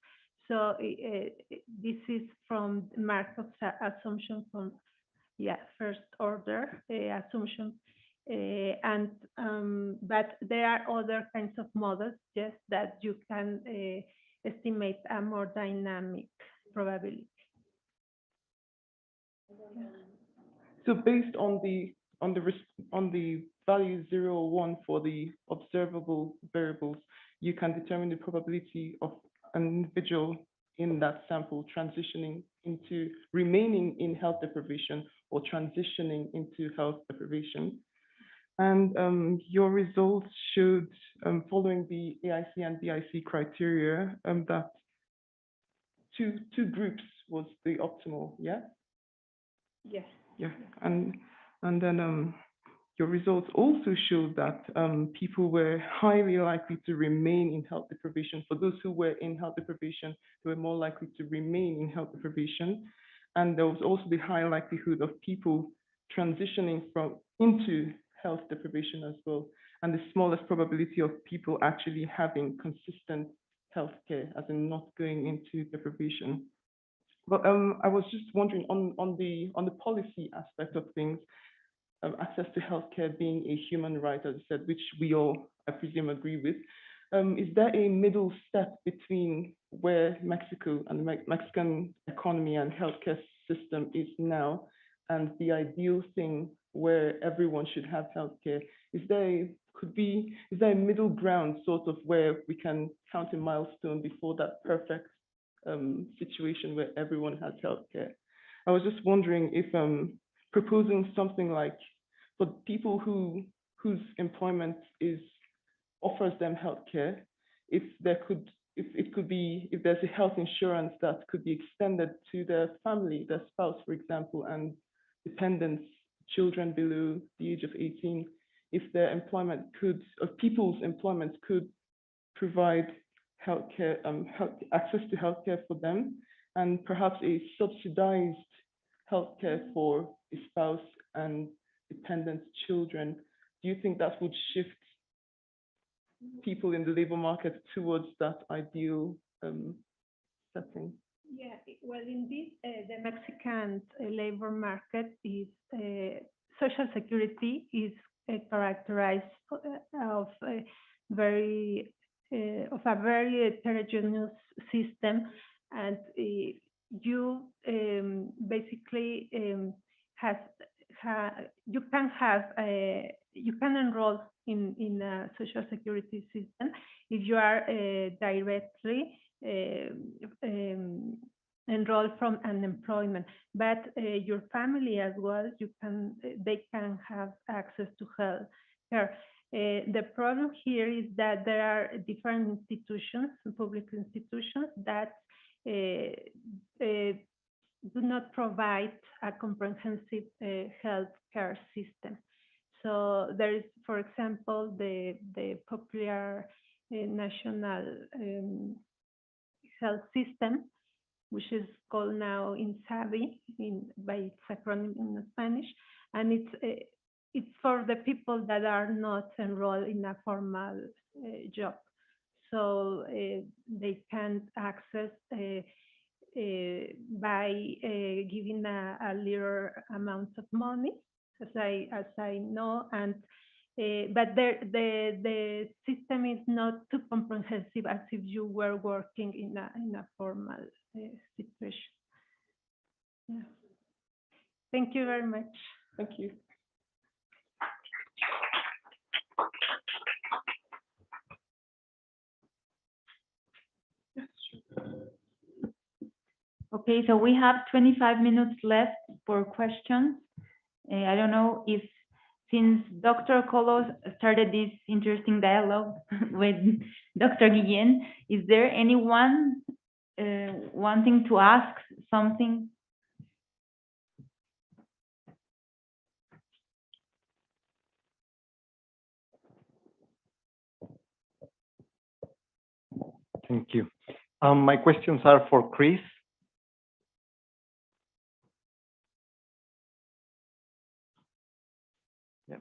So this is from Markov's assumption from first order assumption, but there are other kinds of models just that you can estimate a more dynamic probability. So based on the value 0 or 1 for the observable variables, you can determine the probability of an individual in that sample transitioning into remaining in health deprivation or transitioning into health deprivation. And your results showed, following the AIC and BIC criteria, that two groups was the optimal, yeah? Yes. Yeah, and then your results also showed that people were highly likely to remain in health deprivation. For those who were in health deprivation, they were more likely to remain in health deprivation. And there was also the high likelihood of people transitioning into health deprivation as well, and the smallest probability of people actually having consistent healthcare, as in not going into deprivation. But I was just wondering on the policy aspect of things, access to healthcare being a human right, as I said, which we all, I presume, agree with. Is there a middle step between where Mexico and the Mexican economy and healthcare system is now and the ideal thing where everyone should have healthcare? Is there a middle ground sort of where we can count a milestone before that perfect situation where everyone has healthcare? I was just wondering if proposing something like for people whose employment offers them healthcare, if there's a health insurance that could be extended to their family, their spouse, for example, and dependents, children below the age of 18, if their employment people's employment could provide healthcare, access to healthcare for them, and perhaps a subsidized healthcare for a spouse and dependent children. Do you think that would shift people in the labor market towards that ideal setting? Yeah, well, indeed, the Mexican labor market is Social Security is characterized of a very heterogeneous system, and you basically you can enroll in a Social Security system if you are directly enrolled from unemployment, but your family as well, they can have access to health care. The problem here is that there are different institutions, public institutions, that do not provide a comprehensive health care system. So there is, for example, the popular national health system, which is called now INSABI by its acronym in Spanish, and it's for the people that are not enrolled in a formal job. So they can't access by giving a little amount of money, as I know, and but the system is not too comprehensive as if you were working in a formal situation. Yeah. Thank you very much. Thank you. Okay, so we have 25 minutes left for questions. I don't know if, since Dr. Colos started this interesting dialogue with Dr. Guillen, is there anyone wanting to ask something? Thank you. My questions are for Chris. Yeah.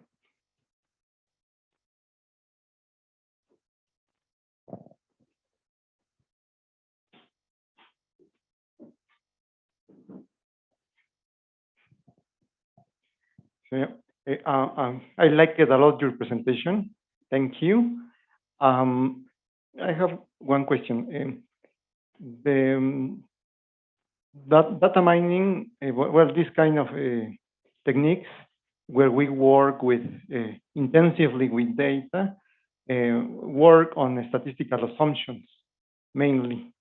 So, I liked a lot your presentation. Thank you. I have one question. Data mining, well, this kind of techniques where we work with intensively with data, work on statistical assumptions mainly.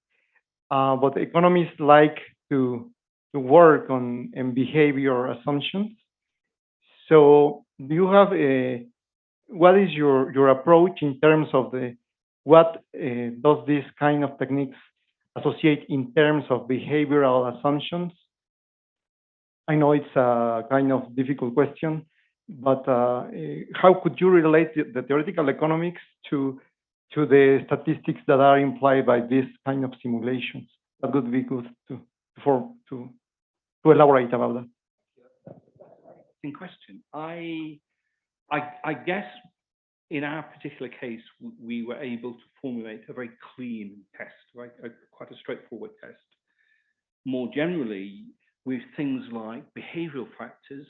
But economists like to work on behavior assumptions. So do you have what is your approach in terms of what does this kind of techniques associate in terms of behavioral assumptions? I know it's a kind of difficult question, but how could you relate the theoretical economics to the statistics that are implied by this kind of simulations? That would be good to elaborate about that. In question, I guess in our particular case, we were able to formulate a very clean test, right? Quite a straightforward test. More generally, with things like behavioral factors,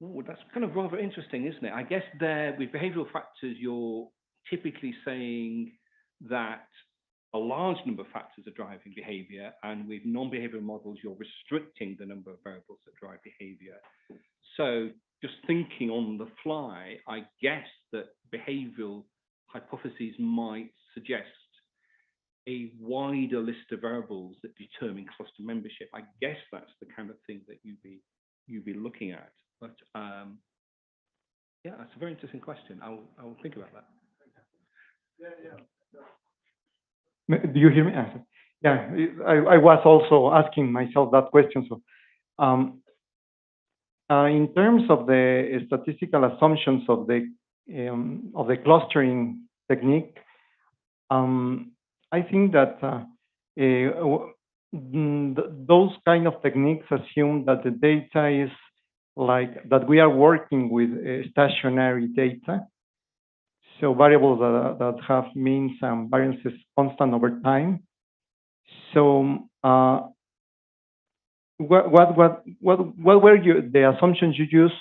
that's kind of rather interesting, isn't it? I guess there, with behavioral factors, you're typically saying that a large number of factors are driving behavior, and with non-behavioral models, you're restricting the number of variables that drive behavior. So just thinking on the fly, I guess that behavioral hypotheses might suggest a wider list of variables that determine cluster membership. I guess that's the kind of thing that you'd be looking at. But yeah, that's a very interesting question. I will think about that. Do you hear me? Yeah, I was also asking myself that question. So, in terms of the statistical assumptions of the clustering technique, I think that those kind of techniques assume that the data is like that we are working with stationary data. So variables that have means and variances constant over time. So what were the assumptions you used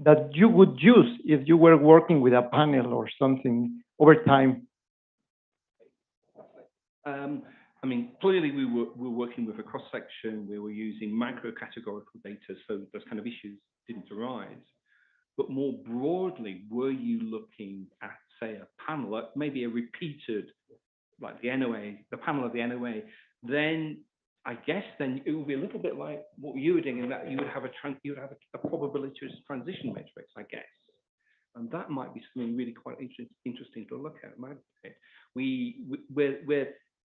that you would use if you were working with a panel or something over time? I mean, clearly we were working with a cross section. We were using macro categorical data, so those kind of issues didn't arise. But more broadly, were you looking at, say, a panel, maybe a repeated, like the NOA, the panel of the NOA? Then I guess then it would be a little bit like what you were doing, in that you would have a probability transition matrix, I guess. And that might be something really quite interesting to look at.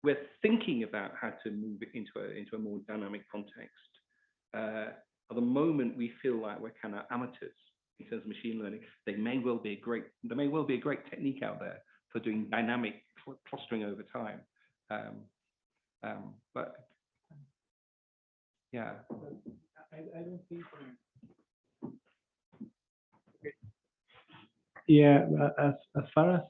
We're thinking about how to move it into a more dynamic context. At the moment, we feel like we're kind of amateurs in terms of machine learning. There may well be a great technique out there for doing dynamic clustering over time. But yeah, I don't think. Yeah, as far as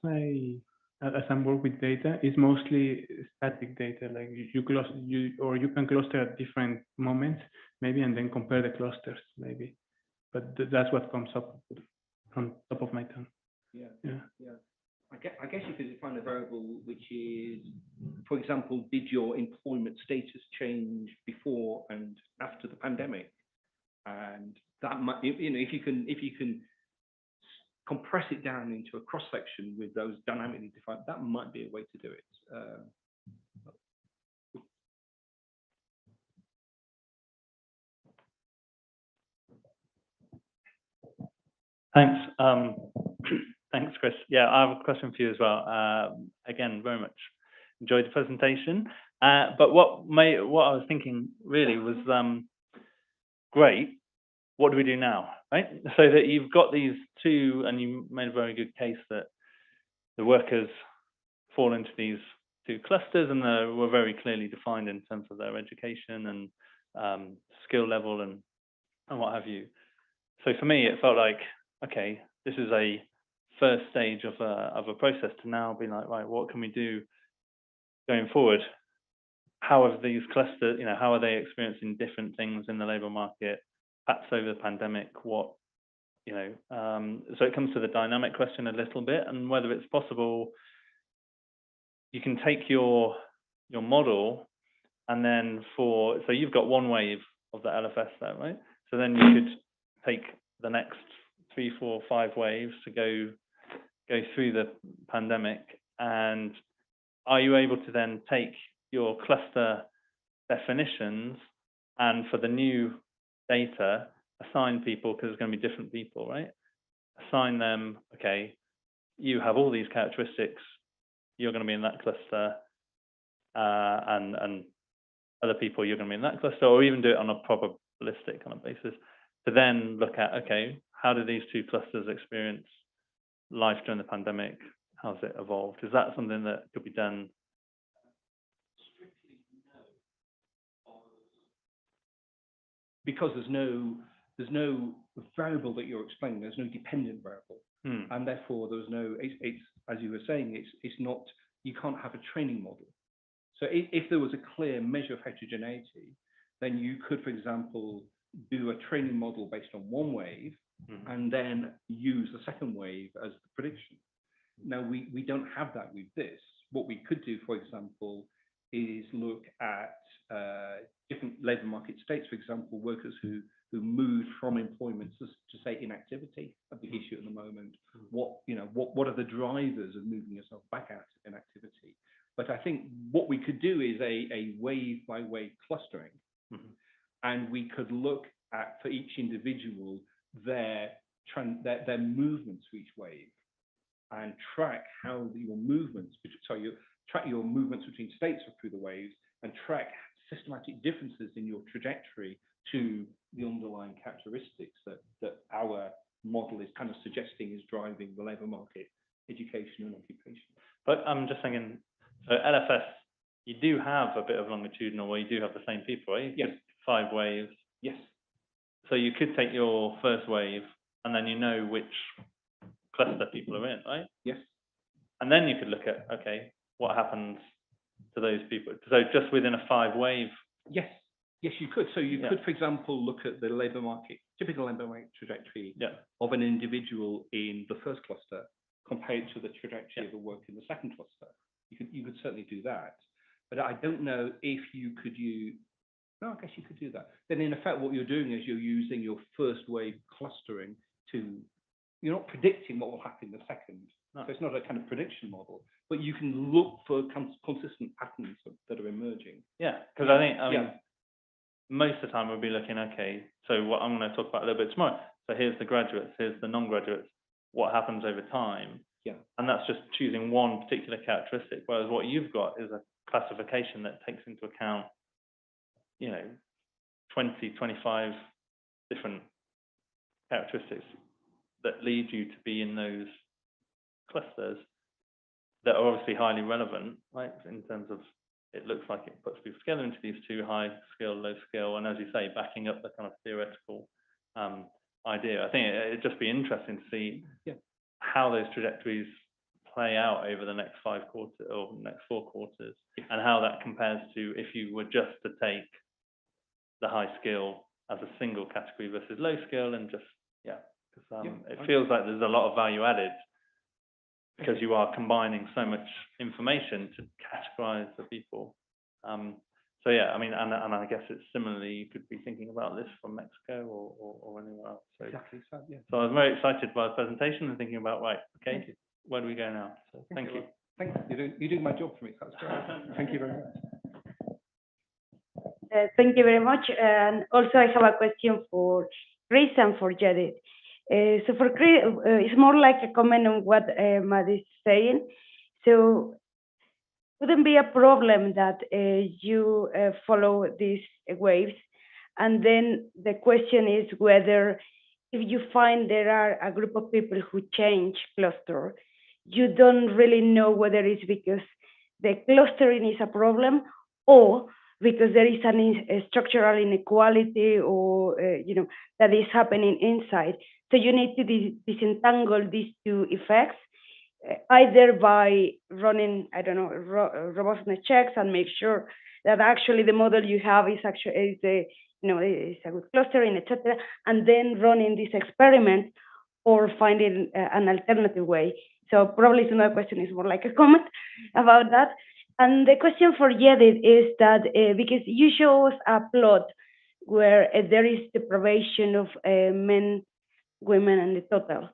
I'm work with data, it's mostly static data. Like you can cluster at different moments, maybe, and then compare the clusters, maybe. But that's what comes up on top of my tongue. Yeah. I guess you could define a variable which is, for example, did your employment status change before and after the pandemic? And that might, if you can compress it down into a cross section with those dynamically defined, that might be a way to do it. Thanks. Thanks, Chris. Yeah, I have a question for you as well. Again, very much enjoyed the presentation. But what I was thinking really was, great. What do we do now, right? So that you've got these two, and you made a very good case that the workers fall into these two clusters, and they were very clearly defined in terms of their education and skill level and what have you. So for me, it felt like, okay, this is a first stage of a process to now be like, right, what can we do going forward? How have these clusters, how are they experiencing different things in the labour market, perhaps over the pandemic? So it comes to the dynamic question a little bit, and whether it's possible you can take your model, and then so you've got one wave of the LFS there, right? So then you could take the next 3, 4, 5 waves to go through the pandemic, and are you able to then take your cluster definitions and for the new data assign people, because it's going to be different people, right? Assign them, okay, you have all these characteristics, you're going to be in that cluster, and other people, you're going to be in that cluster, or even do it on a probabilistic kind of basis, to then look at, okay, how do these two clusters experience life during the pandemic? How's it evolved? Is that something that could be done? Strictly no. Because there's no variable that you're explaining. There's no dependent variable, and therefore there's no. It's as you were saying. It's not. You can't have a training model. So if there was a clear measure of heterogeneity, then you could, for example, do a training model based on one wave, and then use the second wave as the prediction. Now we don't have that with this. What we could do, for example, is look at different labour market states. For example, workers who moved from employment to say inactivity, a big issue at the moment. What are the drivers of moving yourself back out of inactivity? But I think what we could do is a wave by wave clustering, and we could look at, for each individual, their movements for each wave, and track how your movements. You track your movements between states through the waves, and track systematic differences in your trajectory to the underlying characteristics that our model is kind of suggesting is driving the labour market, education and occupation. But I'm just thinking, so LFS, you do have a bit of longitudinal where you do have the same people, right? Yes. 5 waves. Yes. So you could take your first wave, and then you know which cluster people are in, right? Yes. And then you could look at, okay, what happens to those people? So just within a 5 wave. Yes. Yes, you could. So you could, for example, look at the labour market, typical labour market trajectory of an individual in the first cluster compared to the trajectory of the work in the second cluster. You could certainly do that. But I don't know if you could use. No, I guess you could do that. Then in effect, what you're doing is you're using your first wave clustering to. You're not predicting what will happen in the second. No. So it's not a kind of prediction model, but you can look for consistent patterns that are emerging. Yeah, because I mean, most of the time we'll be looking, okay, so what I'm going to talk about a little bit tomorrow. So here's the graduates, here's the non-graduates. what happens over time. Yeah. And that's just choosing one particular characteristic, whereas what you've got is a classification that takes into account, 20, 25 different characteristics that lead you to be in those clusters that are obviously highly relevant, right? In terms of, it looks like it puts people together into these two, high skill, low skill, and as you say, backing up the kind of theoretical idea. I think it'd just be interesting to see how those trajectories play out over the next 5 quarters or next 4 quarters, and how that compares to if you were just to take the high skill as a single category versus low skill, and just it feels like there's a lot of value added because you are combining so much information to categorize the people. So yeah, I mean, and I guess it's similarly, you could be thinking about this from Mexico or anywhere else. So, Exactly. So, yeah. so I was very excited by the presentation and thinking about, right, okay, where do we go now? So thank you. Thanks. You're doing my job for me. That's great. Thank you very much. Thank you very much. And also I have a question for Chris and for Judith. So for Chris, it's more like a comment on what Matt is saying. So wouldn't be a problem that you follow these waves, and then the question is whether if you find there are a group of people who change cluster, you don't really know whether it's because the clustering is a problem or because there is a structural inequality or that is happening inside. So you need to disentangle these two effects, either by running, I don't know, robustness checks and make sure that actually the model you have is actually is a good clustering, etc., and then running this experiment or finding an alternative way. So probably it's another question, is more like a comment about that. And the question for Judith is that because you show us a plot where there is deprivation of men, women, and the total,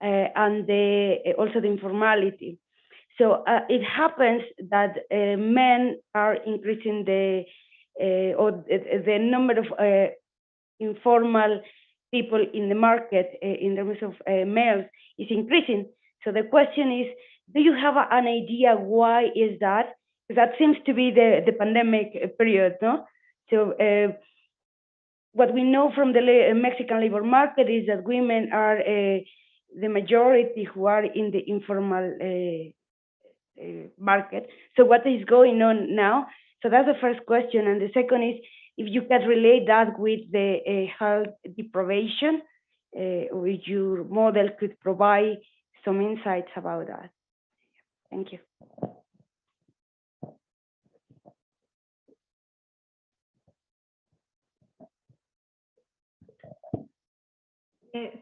and also the informality. So it happens that men are increasing or the number of informal people in the market in terms of males is increasing. So the question is, do you have an idea why is that? Because that seems to be the pandemic period, no? So what we know from the Mexican labor market is that women are the majority who are in the informal market. So what is going on now? So that's the first question. And the second is, if you can relate that with the health deprivation, which your model could provide some insights about that. Thank you.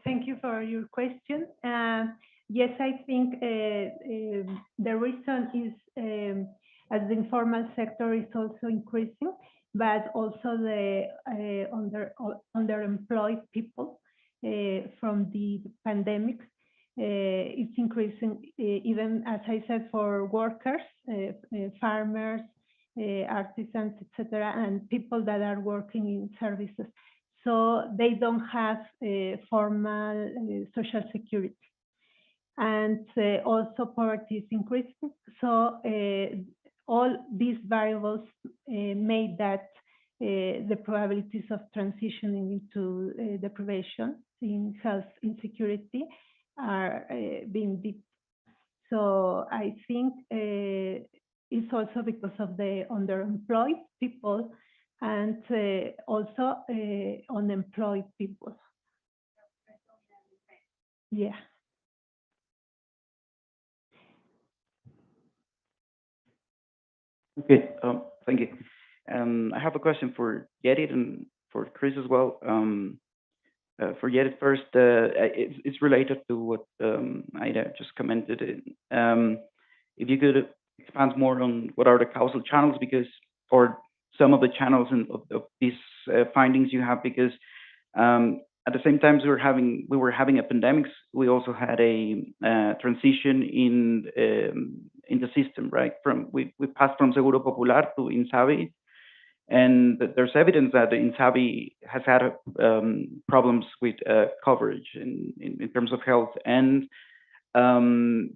Thank you for your question. Yes, I think the reason is as the informal sector is also increasing, but also the underemployed people from the pandemic is increasing, even as I said, for workers, farmers, artisans, etc., and people that are working in services. So they don't have formal social security. And also poverty is increasing. So all these variables made that the probabilities of transitioning into deprivation in health insecurity are being deep. So I think it's also because of the underemployed people and also unemployed people. Yeah. Okay, thank you. I have a question for Judith and for Chris as well. For Judith first, it's related to what Aida just commented. If you could expand more on what are the causal channels, because, or some of the channels of these findings you have, because at the same time we were having a pandemic, we also had a transition in the system, right? We passed from Seguro Popular to INSABI, And there's evidence that INSABI has had problems with coverage in terms of health, and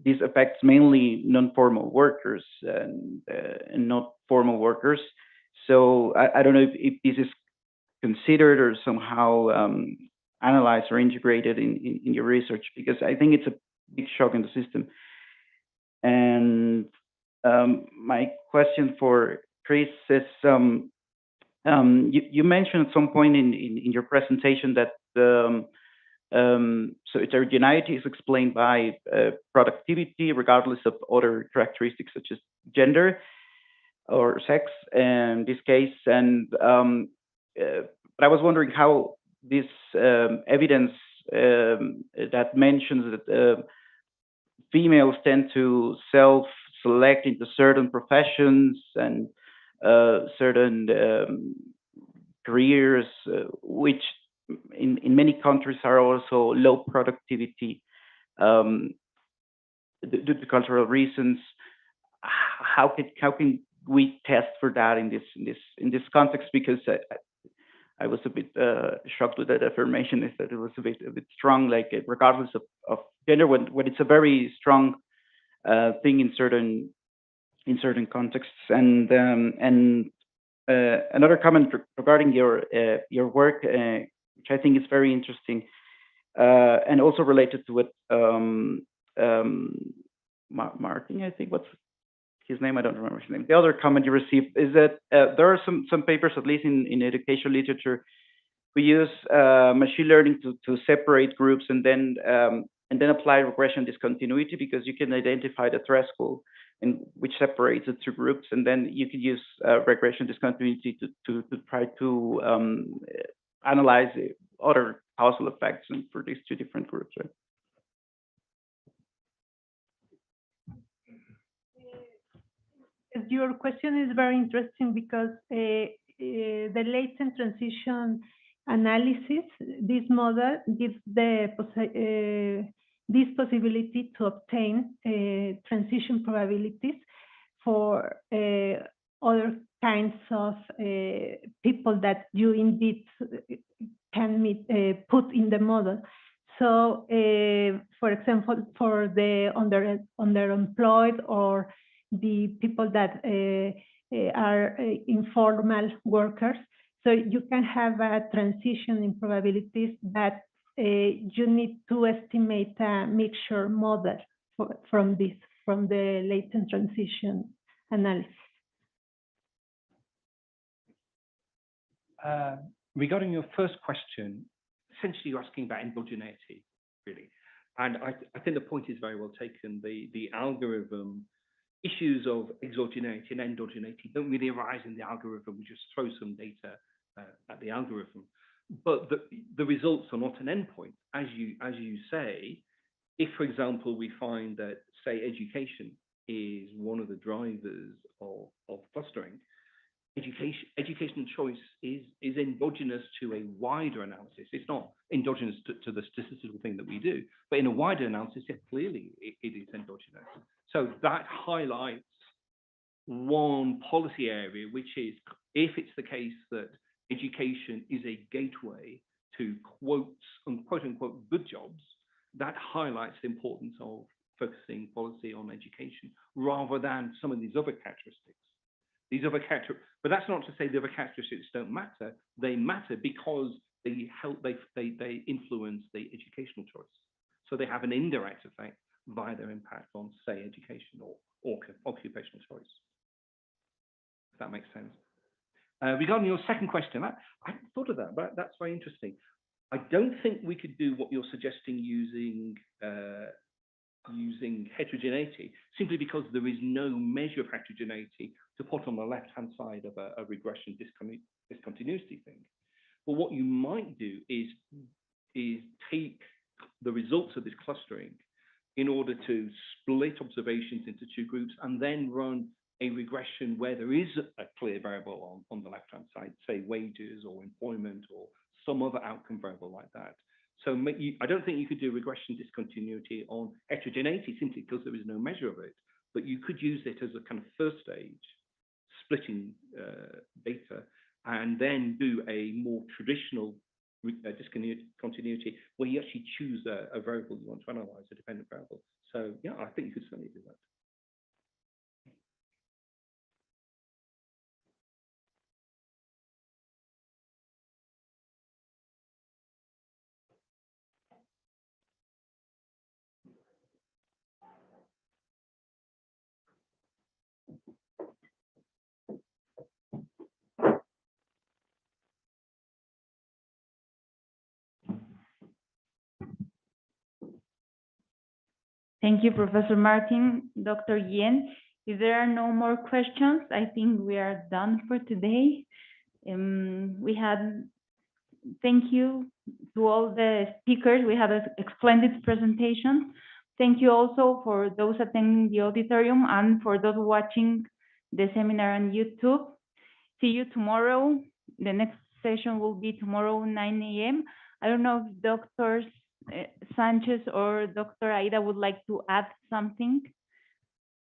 this affects mainly non-formal workers and not formal workers. So I don't know if this is considered or somehow analyzed or integrated in your research, because I think it's a big shock in the system. And my question for Chris is, you mentioned at some point in your presentation that so heterogeneity is explained by productivity, regardless of other characteristics such as gender or sex in this case. And but I was wondering how this evidence that mentions that females tend to self-select into certain professions and certain careers, which in many countries are also low productivity due to cultural reasons. How can we test for that in this context? Because I was a bit shocked with that affirmation. Is that it was a bit strong, like regardless of gender, when it's a very strong thing in certain contexts. And another comment regarding your work, which I think is very interesting, and also related to what Martin, I think, what's his name? I don't remember his name. The other comment you received is that there are some papers, at least in education literature, we use machine learning to separate groups and then apply regression discontinuity, because you can identify the threshold which separates the two groups, and then you can use regression discontinuity to try to analyze other causal effects for these two different groups, right? Your question is very interesting because the latent transition analysis, this model gives this possibility to obtain transition probabilities for other kinds of people that you indeed can put in the model. So, for example, for the underemployed or the people that are informal workers, so you can have a transition in probabilities that you need to estimate a mixture model from the latent transition analysis. Regarding your first question, essentially you're asking about endogeneity, really. And I think the point is very well taken. The algorithm issues of exogeneity and endogeneity don't really arise in the algorithm. We just throw some data at the algorithm. But the results are not an endpoint. As you say, if, for example, we find that, say, education is one of the drivers of clustering, educational choice is endogenous to a wider analysis. It's not endogenous to the statistical thing that we do, but in a wider analysis, clearly it is endogenous. So that highlights one policy area, which is, if it's the case that education is a gateway to quote unquote good jobs, that highlights the importance of focusing policy on education rather than some of these other characteristics. But that's not to say the other characteristics don't matter. They matter because they influence the educational choice. So they have an indirect effect via their impact on, say, education or occupational choice. If that makes sense. Regarding your second question, I hadn't thought of that, but that's very interesting. I don't think we could do what you're suggesting using heterogeneity, simply because there is no measure of heterogeneity to put on the left-hand side of a regression discontinuity thing. But what you might do is take the results of this clustering in order to split observations into two groups and then run a regression where there is a clear variable on the left-hand side, say wages or employment or some other outcome variable like that. So I don't think you could do regression discontinuity on heterogeneity simply because there is no measure of it, but you could use it as a kind of first stage, splitting data. and then do a more traditional discontinuity where you actually choose a variable you want to analyze, a dependent variable. So yeah, I think you could certainly do that. Thank you, Professor Martin, Dr. Yen. If there are no more questions, I think we are done for today. Thank you to all the speakers. We had a splendid presentation. Thank you also for those attending the auditorium and for those watching the seminar on YouTube. See you tomorrow. The next session will be tomorrow, 9 a.m. I don't know if Dr. Sánchez or Dr. Aida would like to add something.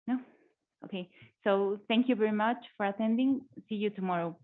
No? Okay. So thank you very much for attending. See you tomorrow.